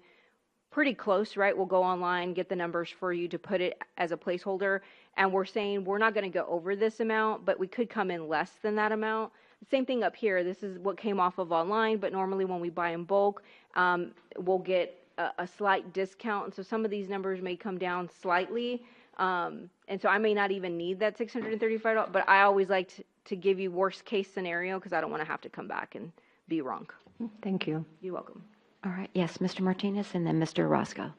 pretty close, right? We'll go online, get the numbers for you to put it as a placeholder. And we're saying we're not going to go over this amount, but we could come in less than that amount. Same thing up here. This is what came off of online, but normally when we buy in bulk, we'll get a slight discount. And so some of these numbers may come down slightly. And so I may not even need that $635, but I always like to give you worst case scenario because I don't want to have to come back and be wrong. Thank you. You're welcome. All right, yes, Mr. Martinez and then Mr. Roscoe.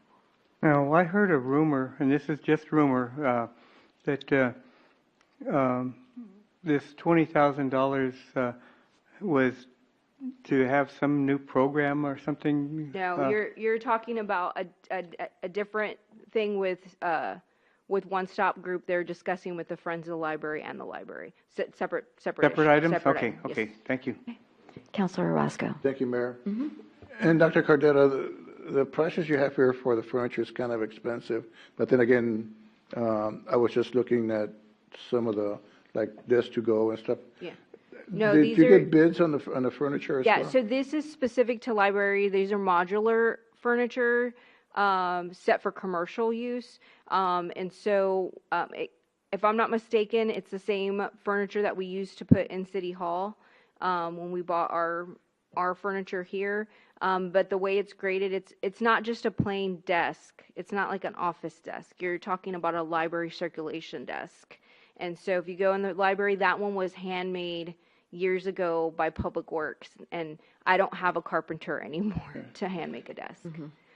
Now, I heard a rumor, and this is just rumor, that this $20,000 was to have some new program or something. No, you're talking about a different thing with with One Stop Group, they're discussing with the Friends of the Library and the library. Separate Separate items? separate Okay, item, yes. okay, thank you. Counselor Orozco. Thank you, Mayor. And Dr. Cardetta, the prices you have here for the furniture is kind of expensive, but then again, I was just looking at some of the, like, desks to go and stuff. Yeah. No, Did these you are. get bids on the furniture as well? Yeah, so this is specific to library. These are modular furniture set for commercial use. And so, if I'm not mistaken, it's the same furniture that we used to put in City Hall when we bought our furniture here. But the way it's graded, it's not just a plain desk. It's not like an office desk. You're talking about a library circulation desk. And so if you go in the library, that one was handmade years ago by Public Works, and I don't have a carpenter anymore to hand make a desk.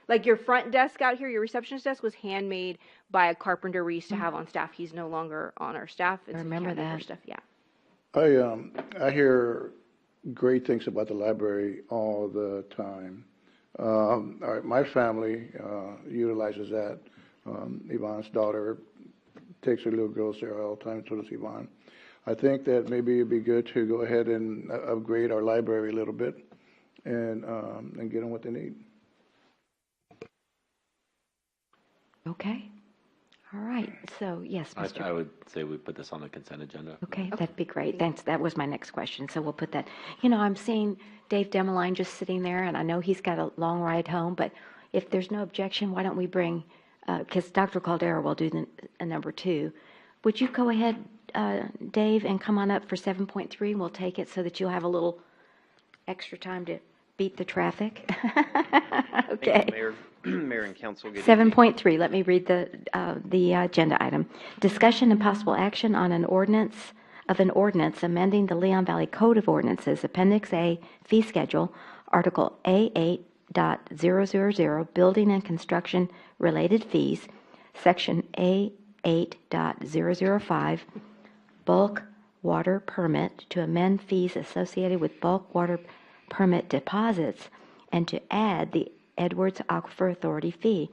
Like your front desk out here, your receptionist desk was handmade by a carpenter we used to have on staff. He's no longer on our staff. It's remember handmade for that. stuff. Yeah. I hear great things about the library all the time. All right, my family utilizes that. Yvonne's daughter takes her little girls there all the time, so does Yvonne. I think that maybe it'd be good to go ahead and upgrade our library a little bit and get them what they need. Okay. All right. So, yes, Mr. I would say we put this on the consent agenda. Okay, that'd be great. Thanks. That was my next question. So we'll put that. You know, I'm seeing Dave Demeline just sitting there, and I know he's got a long ride home, but if there's no objection, why don't we bring, because Dr. Caldera will do the number 2. Would you go ahead, Dave, and come on up for 7.3, and we'll take it so that you'll have a little extra time to beat the traffic? Okay. Thank you, Mayor and Council. Good evening. 7.3, let me read the agenda item. Discussion and possible action on an ordinance amending the Leon Valley Code of Ordinances, Appendix A, Fee Schedule, Article A8.000, Building and Construction Related Fees, Section A8.005, Bulk Water Permit, to amend fees associated with bulk water permit deposits, and to add the Edwards Aquifer Authority fee.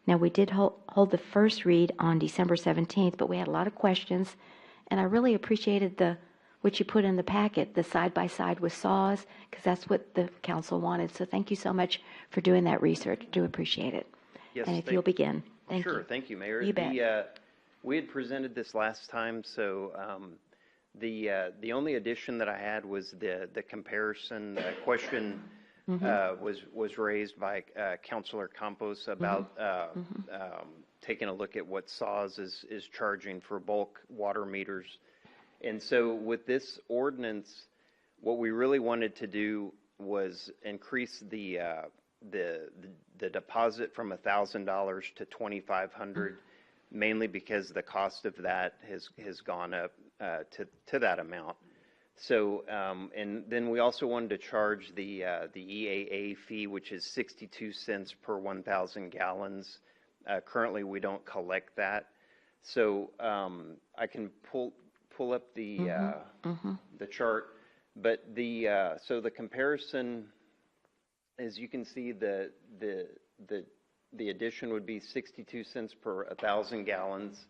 Now, we did hold the first read on December 17th, but we had a lot of questions, and I really appreciated what you put in the packet, the side-by-side with saws, because that's what the council wanted. So thank you so much for doing that research. Do appreciate it. Yes, And if you'll begin. Thank you. Sure, thank you, Mayor. You bet. We had presented this last time, so the only addition that I had was the comparison question. Was raised by Councilor Campos about taking a look at what SAWS is charging for bulk water meters. And so with this ordinance, what we really wanted to do was increase the deposit from $1,000 to $2,500, mainly because the cost of that has gone up to that amount. So, and then we also wanted to charge the EAA fee, which is 62 cents per 1,000 gallons. Currently, we don't collect that. So, I can pull up the chart, but so the comparison, as you can see, the addition would be 62 cents per 1,000 gallons.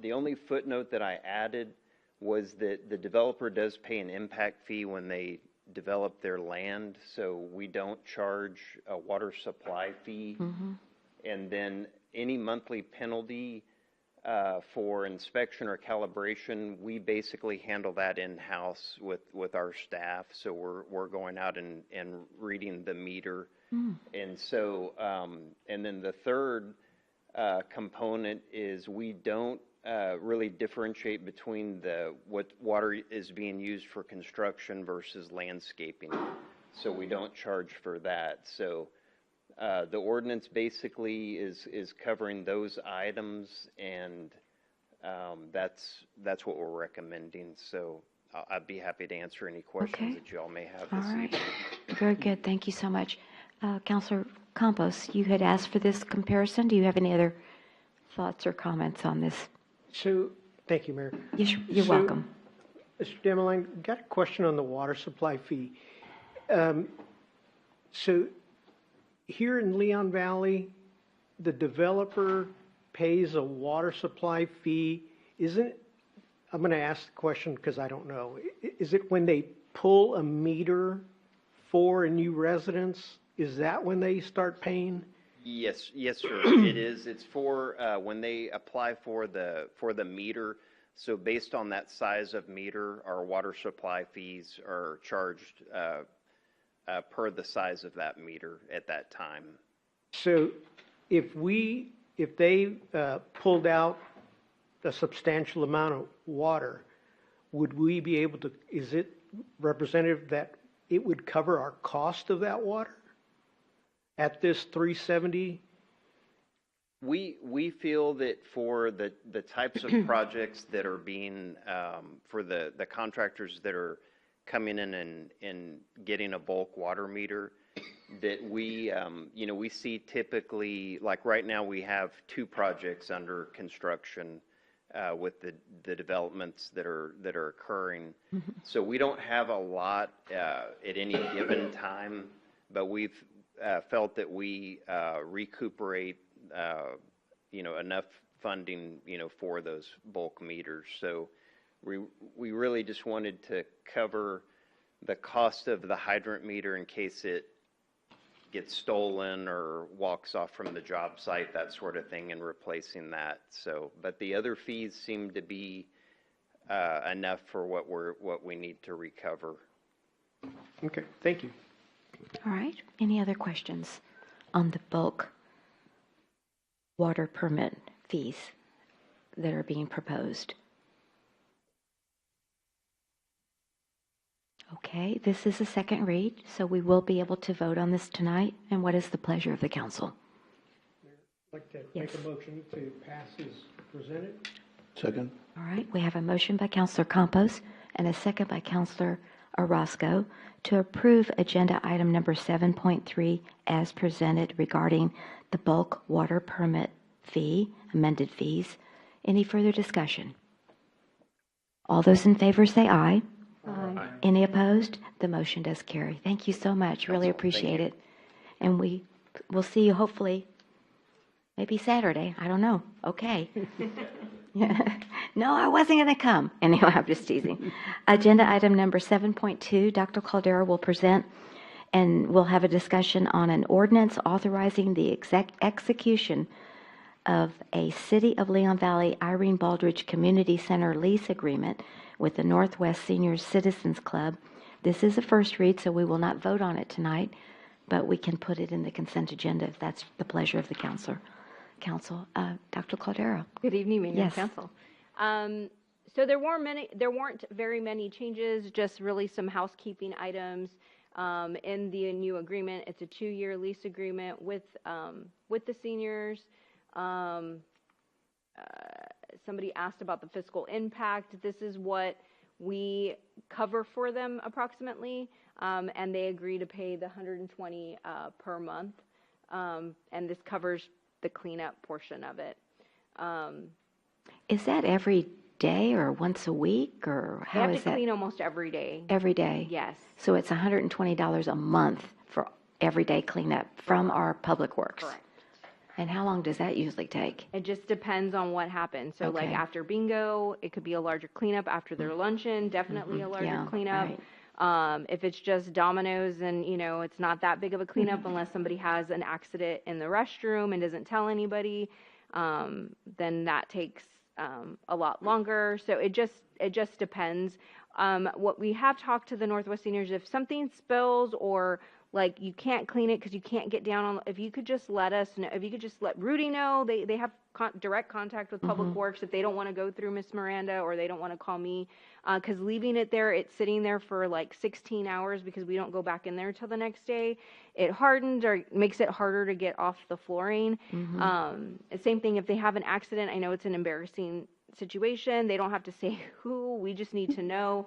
The only footnote that I added was that the developer does pay an impact fee when they develop their land, so we don't charge a water supply fee. And then any monthly penalty for inspection or calibration, we basically handle that in-house with our staff. So we're going out and reading the meter. And so, and then the third component is we don't really differentiate between what water is being used for construction versus landscaping. So we don't charge for that. So the ordinance basically is covering those items, and that's what we're recommending. So I'd be happy to answer any questions that you all may have this evening. Very good. Thank you so much. Councilor Campos, you had asked for this comparison. Do you have any other thoughts or comments on this? So, thank you, Mayor. Yes, you're welcome. Mr. Demeline, got a question on the water supply fee. So, here in Leon Valley, the developer pays a water supply fee, I'm going to ask the question because I don't know. Is it when they pull a meter for a new residence? Is that when they start paying? Yes, sir. It is. It's for when they apply for the meter. So based on that size of meter, our water supply fees are charged per the size of that meter at that time. So if they pulled out a substantial amount of water, would we be able to, is it representative that it would cover our cost of that water at this 370? We feel that for the types of projects that are being, for the contractors that are coming in and getting a bulk water meter, that we see typically, like right now we have 2 projects under construction with the developments that are occurring. So we don't have a lot at any given time, but we've felt that we recuperate enough funding, for those bulk meters. So we really just wanted to cover the cost of the hydrant meter in case it gets stolen or walks off from the job site, that sort of thing, and replacing that. So, but the other fees seem to be enough for what we need to recover. Okay, thank you. All right. Any other questions on the bulk water permit fees that are being proposed? Okay, this is a second read, so we will be able to vote on this tonight. And what is the pleasure of the council? I'd like to make a motion to pass as presented. Second. All right, we have a motion by Councilor Campos and a second by Councilor Orozco to approve agenda item number 7.3 as presented regarding the bulk water permit fee, amended fees. Any further discussion? All those in favor say aye. Aye. Any opposed? The motion does carry. Thank you so much. Really appreciate it. And we'll see you hopefully maybe Saturday. I don't know. Okay. No, I wasn't going to come. Anyway, I'm just teasing. Agenda item number 7.2, Dr. Caldera will present and we'll have a discussion on an ordinance authorizing the execution of a City of Leon Valley Irene Baldridge Community Center lease agreement with the Northwest Seniors Citizens Club. This is a first read, so we will not vote on it tonight, but we can put it in the consent agenda if that's the pleasure of the council. Dr. Caldera. Good evening, Mayor Yes. and Council. So there weren't very many changes, just really some housekeeping items in the new agreement. It's a 2-year lease agreement with the seniors. Somebody asked about the fiscal impact. This is what we cover for them approximately, and they agree to pay the $120 per month, and this covers the cleanup portion of it. Is that every day or once a week, or They how have is to that? clean almost every day. Every day? Yes. So it's $120 a month for everyday cleanup from our public works? Correct. And how long does that usually take? It just depends on what happens. So like Okay. after bingo, it could be a larger cleanup. After their luncheon, definitely a larger Yeah, cleanup. right. If it's just Domino's and, it's not that big of a cleanup unless somebody has an accident in the restroom and doesn't tell anybody, then that takes a lot longer. So it just depends. What we have talked to the Northwest Seniors, if something spills or like you can't clean it because you can't get down on, if you could just let us know, if you could just let Rudy know, they have direct contact with Public Works if they don't want to go through Miss Miranda or they don't want to call me, because leaving it there, it's sitting there for like 16 hours because we don't go back in there till the next day. It hardens or makes it harder to get off the flooring. Same thing if they have an accident. I know it's an embarrassing situation. They don't have to say who. We just need to know.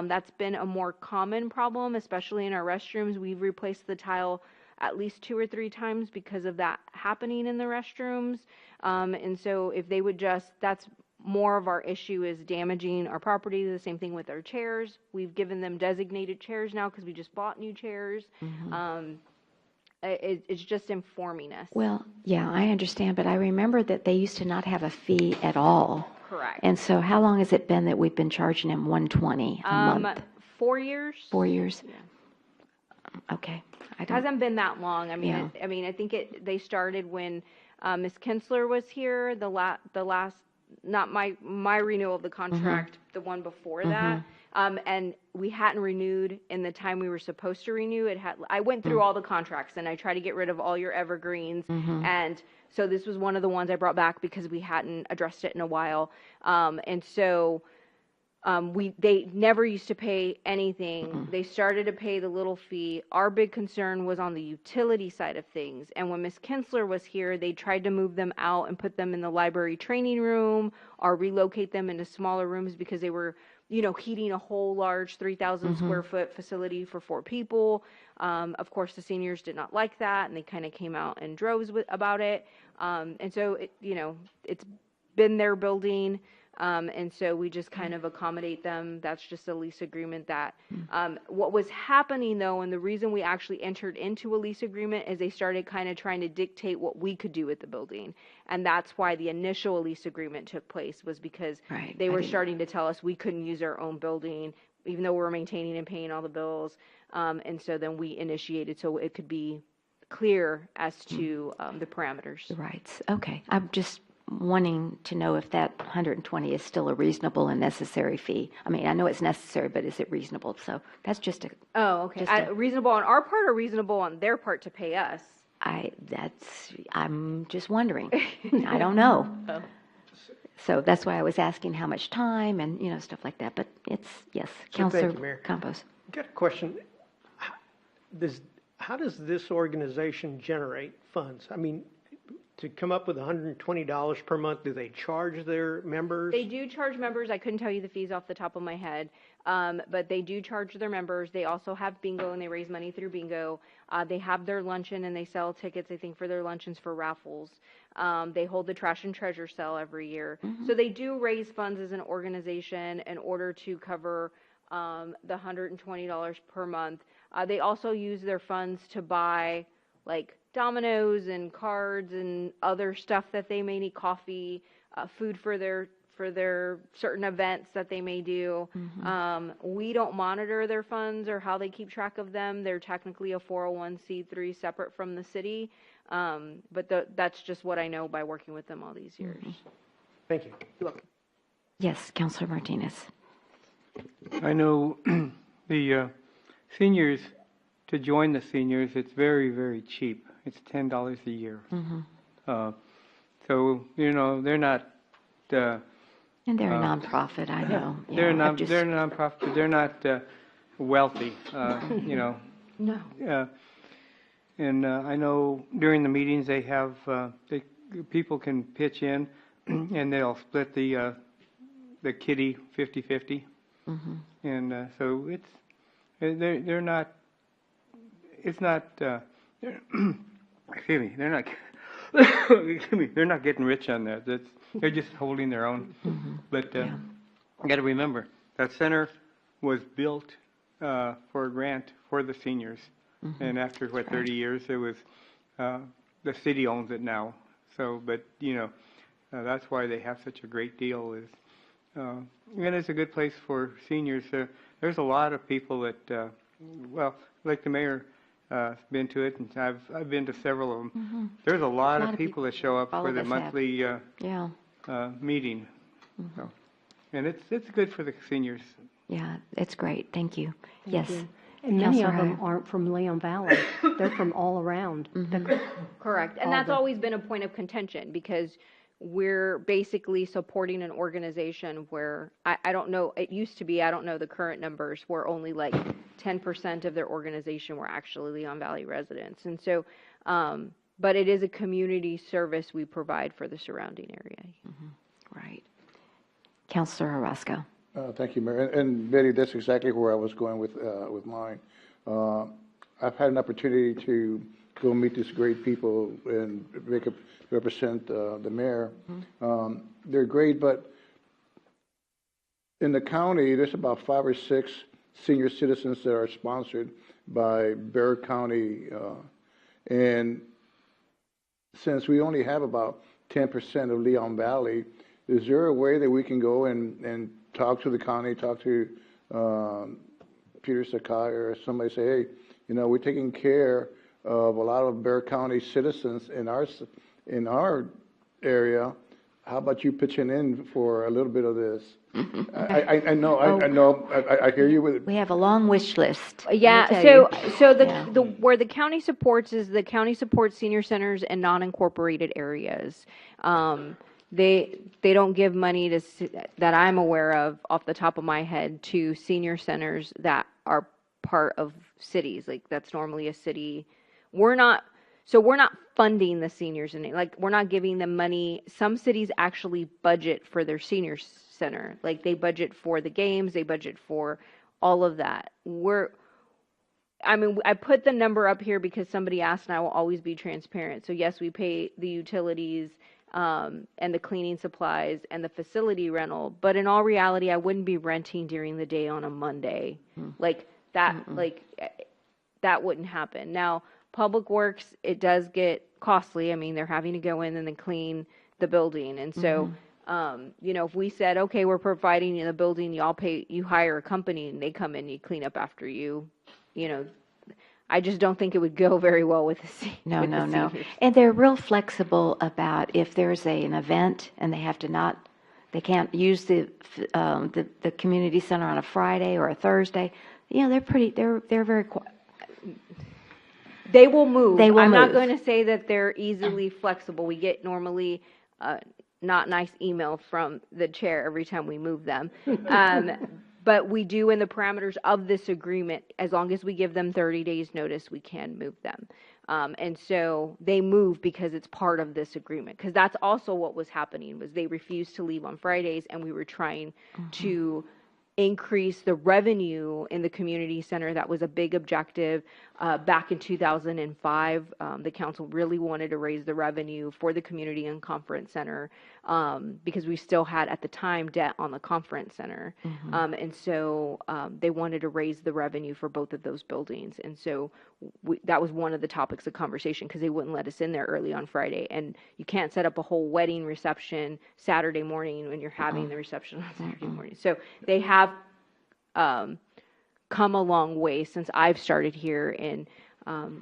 That's been a more common problem, especially in our restrooms. We've replaced the tile at least 2 or 3 times because of that happening in the restrooms. And so if they would just, that's more of our issue is damaging our property. The same thing with our chairs. We've given them designated chairs now because we just bought new chairs. It's just informing us. Well, yeah, I understand, but I remember that they used to not have a fee at all. Correct. And so how long has it been that we've been charging them $120 a month? 4 years. 4 years? Yeah. Okay. I It don't, hasn't been that long. I mean, Yeah. I think they started when Ms. Kinsler was here. The last, not my renewal of the contract, the one before that. And we hadn't renewed in the time we were supposed to renew. I went through all the contracts and I tried to get rid of all your evergreens. And so this was one of the ones I brought back because we hadn't addressed it in a while. And so they never used to pay anything. They started to pay the little fee. Our big concern was on the utility side of things. And when Ms. Kinsler was here, they tried to move them out and put them in the library training room or relocate them into smaller rooms because they were, heating a whole large 3,000 square foot facility for 4 people. Of course, the seniors did not like that, and they kind of came out in droves about it. And so, it's been their building. And so we just kind of accommodate them. That's just a lease agreement that, what was happening though, and the reason we actually entered into a lease agreement is they started kind of trying to dictate what we could do with the building. And that's why the initial lease agreement took place, was because they were starting to tell us we couldn't use our own building, even though we were maintaining and paying all the bills. And so then we initiated so it could be clear as to the parameters. the rights. Okay. I'm just wanting to know if that 120 is still a reasonable and necessary fee. I mean, I know it's necessary, but is it reasonable? So that's just a, Oh, okay. Just a- Reasonable on our part or reasonable on their part to pay us? I'm just wondering. I don't know. So that's why I was asking how much time and, stuff like that. But it's, yes, So thank Counselor you, Mayor. Campos. Got a question. How does this organization generate funds? I mean, to come up with $120 per month, do they charge their members? They do charge members. I couldn't tell you the fees off the top of my head, but they do charge their members. They also have bingo, and they raise money through bingo. They have their luncheon, and they sell tickets, I think, for their luncheons for raffles. They hold the trash and treasure sale every year. So they do raise funds as an organization in order to cover the $120 per month. They also use their funds to buy, like, dominoes and cards and other stuff that they may need, coffee, food for their certain events that they may do. We don't monitor their funds or how they keep track of them. They're technically a 401c3 separate from the city. But that's just what I know by working with them all these years. Thank you. You're welcome. Yes, Counselor Martinez. I know the seniors, to join the seniors, it's very, very cheap. It's $10 a year. So, they're not, And they're a nonprofit, I know. they're I've just- they're nonprofit, they're not wealthy, No. And I know during the meetings they have, people can pitch in and they'll split the kitty 50-50. And so they're not, it's not, excuse me, they're not, excuse me, they're not getting rich on that. They're just holding their own. But you got to remember, that center was built for a grant for the seniors. And after, 30 years, it was, the city owns it now. So, but, that's why they have such a great deal is, and it's a good place for seniors. There's a lot of people that, like the mayor, been to it, and I've been to several of them. There's a lot of people that show up all for of the us have. monthly Yeah. meeting. So, and it's good for the seniors. Yeah, it's great. Thank you. Yes. you. And many of Counselor them Heyer. aren't from Leon Valley. They're from all around. Correct. And All that's the- always been a point of contention because we're basically supporting an organization where I don't know, it used to be, I don't know the current numbers, where only like 10% of their organization were actually Leon Valley residents. And so, but it is a community service we provide for the surrounding area. Right. Counselor Orozco. Thank you, Mayor. And Betty, that's exactly where I was going with mine. I've had an opportunity to go meet these great people and represent the mayor. They're great, but in the county, there's about 5 or 6 senior citizens that are sponsored by Bexar County. And since we only have about 10% of Leon Valley, is there a way that we can go and talk to the county, talk to Peter Sakai or somebody, say, hey, you know, we're taking care of a lot of Bexar County citizens in our area. How about you pitching in for a little bit of this? I know, I hear you with it. We have a long wish list. Yeah, let me tell so you. the where the county supports is the county supports senior centers and non-incorporated areas. They don't give money to that I'm aware of off the top of my head to senior centers that are part of cities. Like that's normally a city. We're not funding the seniors, and like we're not giving them money. Some cities actually budget for their senior center. Like they budget for the games, they budget for all of that. I put the number up here because somebody asked, and I will always be transparent. So yes, we pay the utilities and the cleaning supplies and the facility rental, but in all reality, I wouldn't be renting during the day on a Monday. Like that, that wouldn't happen. Now, Public Works, it does get costly. I mean, they're having to go in and then clean the building. And so, you know, if we said, okay, we're providing you the building, you hire a company and they come in, you clean up after you, you know, I just don't think it would go very well with the seniors. No. And they're real flexible about if there's an event and they can't use the community center on a Friday or a Thursday. You know, they're very They will move. I'm not move. going to say that they're easily flexible. We get normally not nice email from the chair every time we move them. But we do, in the parameters of this agreement, as long as we give them 30 days notice, we can move them. And so they move because it's part of this agreement. Because that's also what was happening, was they refused to leave on Fridays, and we were trying to increase the revenue in the community center. That was a big objective. Back in 2005, the council really wanted to raise the revenue for the community and conference center because we still had, at the time, debt on the conference center. And so they wanted to raise the revenue for both of those buildings. And so that was one of the topics of conversation, because they wouldn't let us in there early on Friday. And you can't set up a whole wedding reception Saturday morning when you're having the reception on Saturday morning. So they have come a long way since I've started here in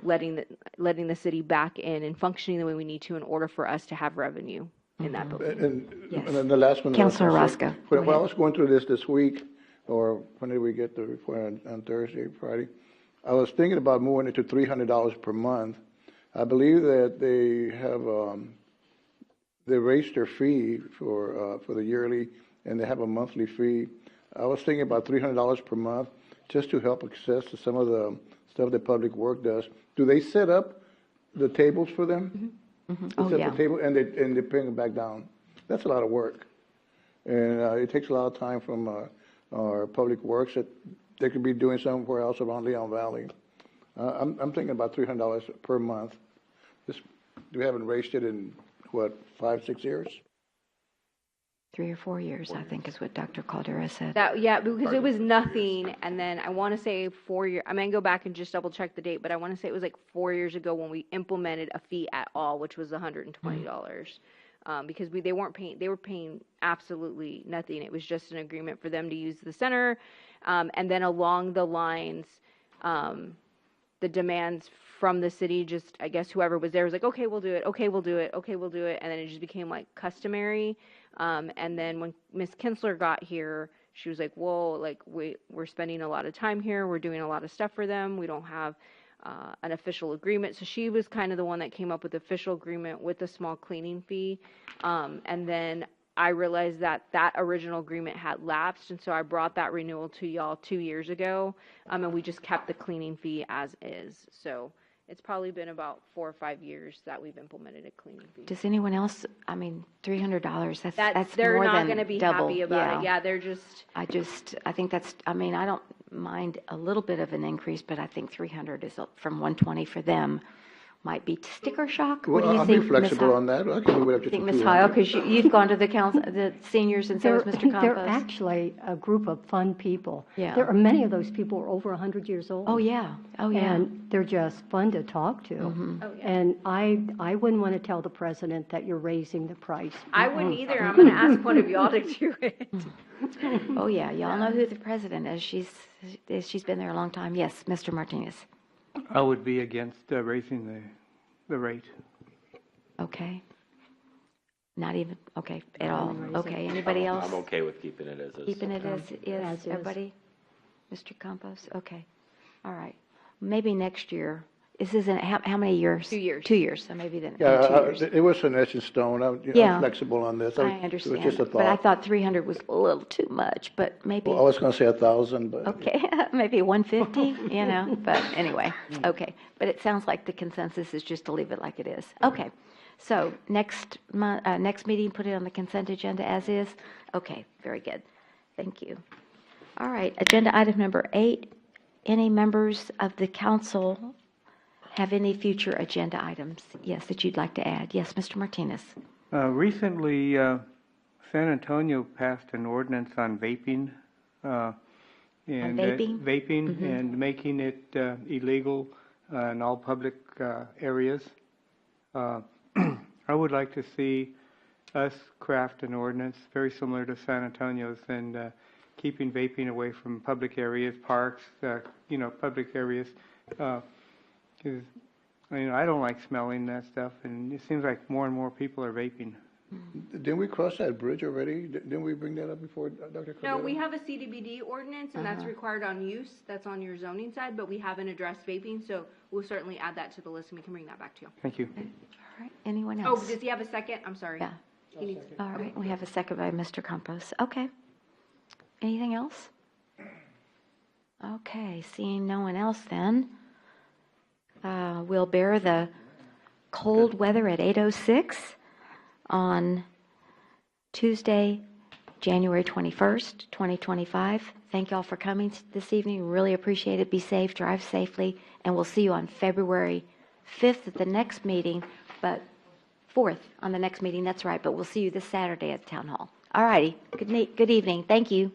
letting the city back in and functioning the way we need to in order for us to have revenue in that building. And then the last one. Councilor Roscoe. When I was going through this week, or when did we get the report, on Thursday, Friday? I was thinking about moving it to $300 per month. I believe that they raised their fee for the yearly, and they have a monthly fee. I was thinking about $300 per month, just to help access to some of the stuff that Public Work does. Do they set up the tables for them? They set up the table and they bring them back down. That's a lot of work, and it takes a lot of time from our Public Works that they could be doing somewhere else around Leon Valley. I'm thinking about $300 per month. We haven't raised it in 5-6 years. 3 or 4 years, I think, is what Dr. Caldera said. Because it was nothing, and then I want to say 4 years. I mean, go back and just double check the date, but I want to say it was like 4 years ago when we implemented a fee at all, which was $120. Because they were paying absolutely nothing. It was just an agreement for them to use the center, and then along the lines, the demands from the city, just, I guess whoever was there was like, okay, we'll do it, okay, we'll do it, okay, we'll do it, and then it just became like customary. And then when Ms. Kinsler got here, she was like, whoa, like we're spending a lot of time here, we're doing a lot of stuff for them, we don't have an official agreement. So she was kind of the one that came up with the official agreement with the small cleaning fee. And then I realized that original agreement had lapsed, and so I brought that renewal to y'all 2 years ago, and we just kept the cleaning fee as is. So it's probably been about 4 or 5 years that we've implemented a cleaning fee. Does anyone else? I mean, $300. That's they're more not than going to be double. happy about it. Yeah, they're just. I think that's. I mean, I don't mind a little bit of an increase, but I think 300 is from 120 for them. might be sticker shock. What do Well, you I'll think, be Ms. flexible on that. I can move it up You to think, Ms. 200. Heil, because you've gone to the council, the seniors, and so has Mr. They're Campos. actually a group of fun people. Yeah. There are many of those people are over 100 years old. Oh, yeah, oh, yeah. And they're just fun to talk to. Oh, yeah. And I wouldn't want to tell the president that you're raising the price. I wouldn't either. I'm going to ask one of y'all to do it. Oh, yeah, y'all know who the president is. She's been there a long time. Yes, Mr. Martinez. I would be against raising the rate. Okay. Not even, okay, at all. Okay, anybody else? I'm okay with keeping it as is. Keeping it as As is, is. everybody? Mr. Campos, okay. All right. Maybe next year. This isn't, how many years? 2 years. 2 years, so maybe then, in 2 Yeah, years. it was an etched in stone. I'm Yeah. flexible on this. I It understand, was just a but I thought. thought 300 was a little too much, but maybe, Well, I was going to say 1,000, but. okay, maybe 150, but anyway, okay. But it sounds like the consensus is just to leave it like it is. Okay, so next meeting, put it on the consent agenda as is? Okay, very good. Thank you. All right, agenda item number 8, any members of the council have any future agenda items, yes, that you'd like to add? Yes, Mr. Martinez. Recently, San Antonio passed an ordinance on vaping. And vaping? vaping and making it illegal in all public areas. I would like to see us craft an ordinance very similar to San Antonio's and keeping vaping away from public areas, parks, public areas. 'Cause, I don't like smelling that stuff, and it seems like more and more people are vaping. Didn't we cross that bridge already? Didn't we bring that up before, Dr. No, Cordero? we have a CDBD ordinance, and that's required on use. That's on your zoning side, but we haven't addressed vaping, so we'll certainly add that to the list, and we can bring that back to you. Thank you. All right, anyone Oh, else? does he have a second? I'm sorry. Yeah. He needs- All right, we have a second by Mr. Campos. Okay. Anything else? Okay, seeing no one else then, we'll bear the cold weather at 8:06 on Tuesday, January 21st, 2025. Thank you all for coming this evening. Really appreciate it. Be safe, drive safely, and we'll see you on February 5th at the next meeting, but 4th on the next meeting, that's right, but we'll see you this Saturday at the Town Hall. All righty, good evening, thank you.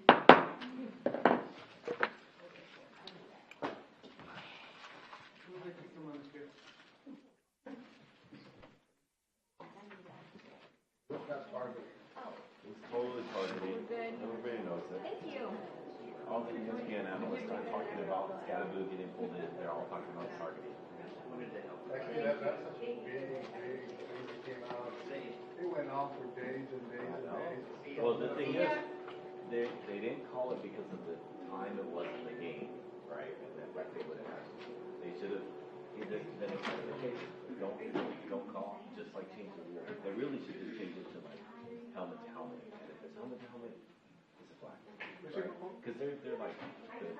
It's totally targeted. Everybody knows it. Thank you. All the ESPN analysts are talking about Scataboo getting pulled in. They're all talking about targeting. Actually, that's such a big thing that came out. It went on for days and days and days. Well, the thing is, they didn't call it because of the time it was in the game, right? And then like they would have had, they should have either been a clarification. Don't call, just like change the rule. They really should just change it to like helmet to helmet. And if it's helmet to helmet, it's a flag. Because they're like the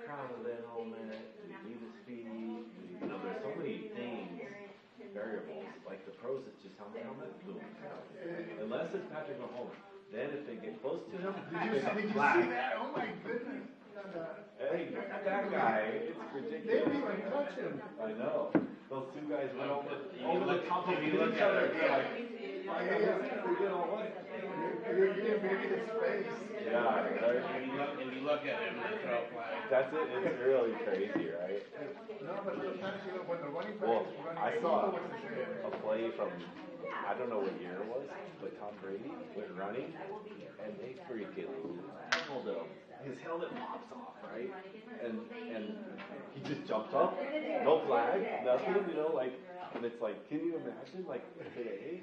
crown of that helmet, the Adidas feet, there's so many things, variables. Like the pros, it's just helmet to helmet, boom. Unless it's Patrick Mahomes. Then if they get close to him, it's a flag. Oh my goodness. Hey, that guy, it's ridiculous. They didn't even touch him. I know. Those two guys went over the top of each other. They're like, we did all what? You're getting maybe his face. Yeah, right. If you look at him, they throw a flag. That's it. It's really crazy, right? No, but sometimes, when the running Well, back is running, I they saw know what to say. a play from, I don't know what year it was, but Tom Brady went running, and they freaking leveled him. His helmet pops off, right? And he just jumps up, no flag, nothing, and it's like, can you imagine, like, today,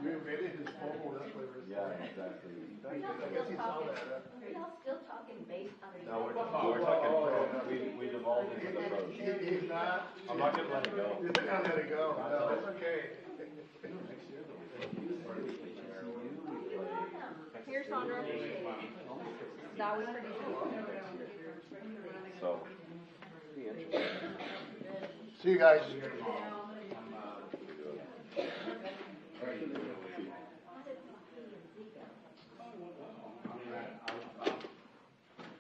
You invaded his home, that's what it was. Yeah, exactly. I guess he saw that. Are y'all still talking based on No, we're talking, we devolved into the pros. He's not. I'm not gonna let it go. You're not gonna let it go. No, it's okay. Here, Sandra. That was pretty cool. So. See you guys.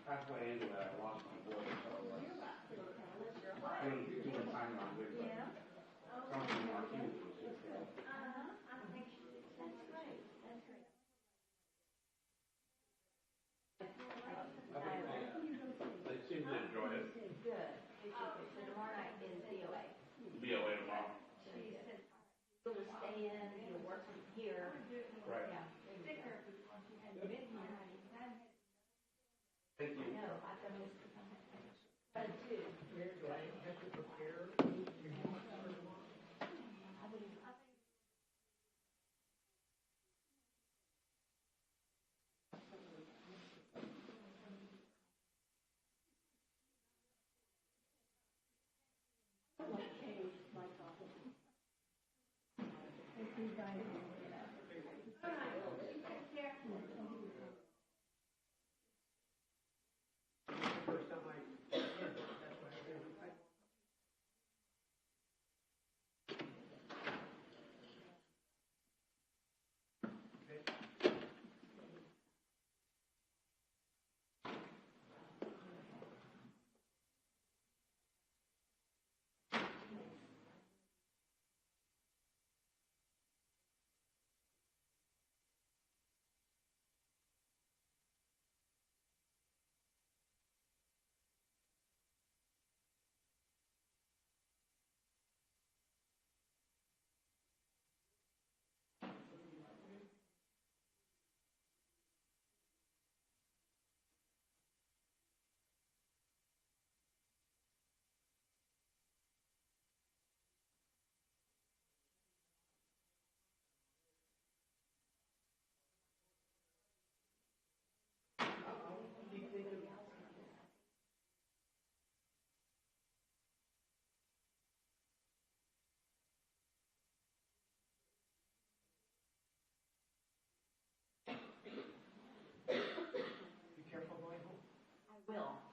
Halfway into it, I lost my voice. They seem to enjoy it. Good. So tomorrow night is BOA. BOA tomorrow. You'll just stay in, you'll work from here. Right. Yeah. Thank you. No, I've done this. But two. Be careful going home. I will.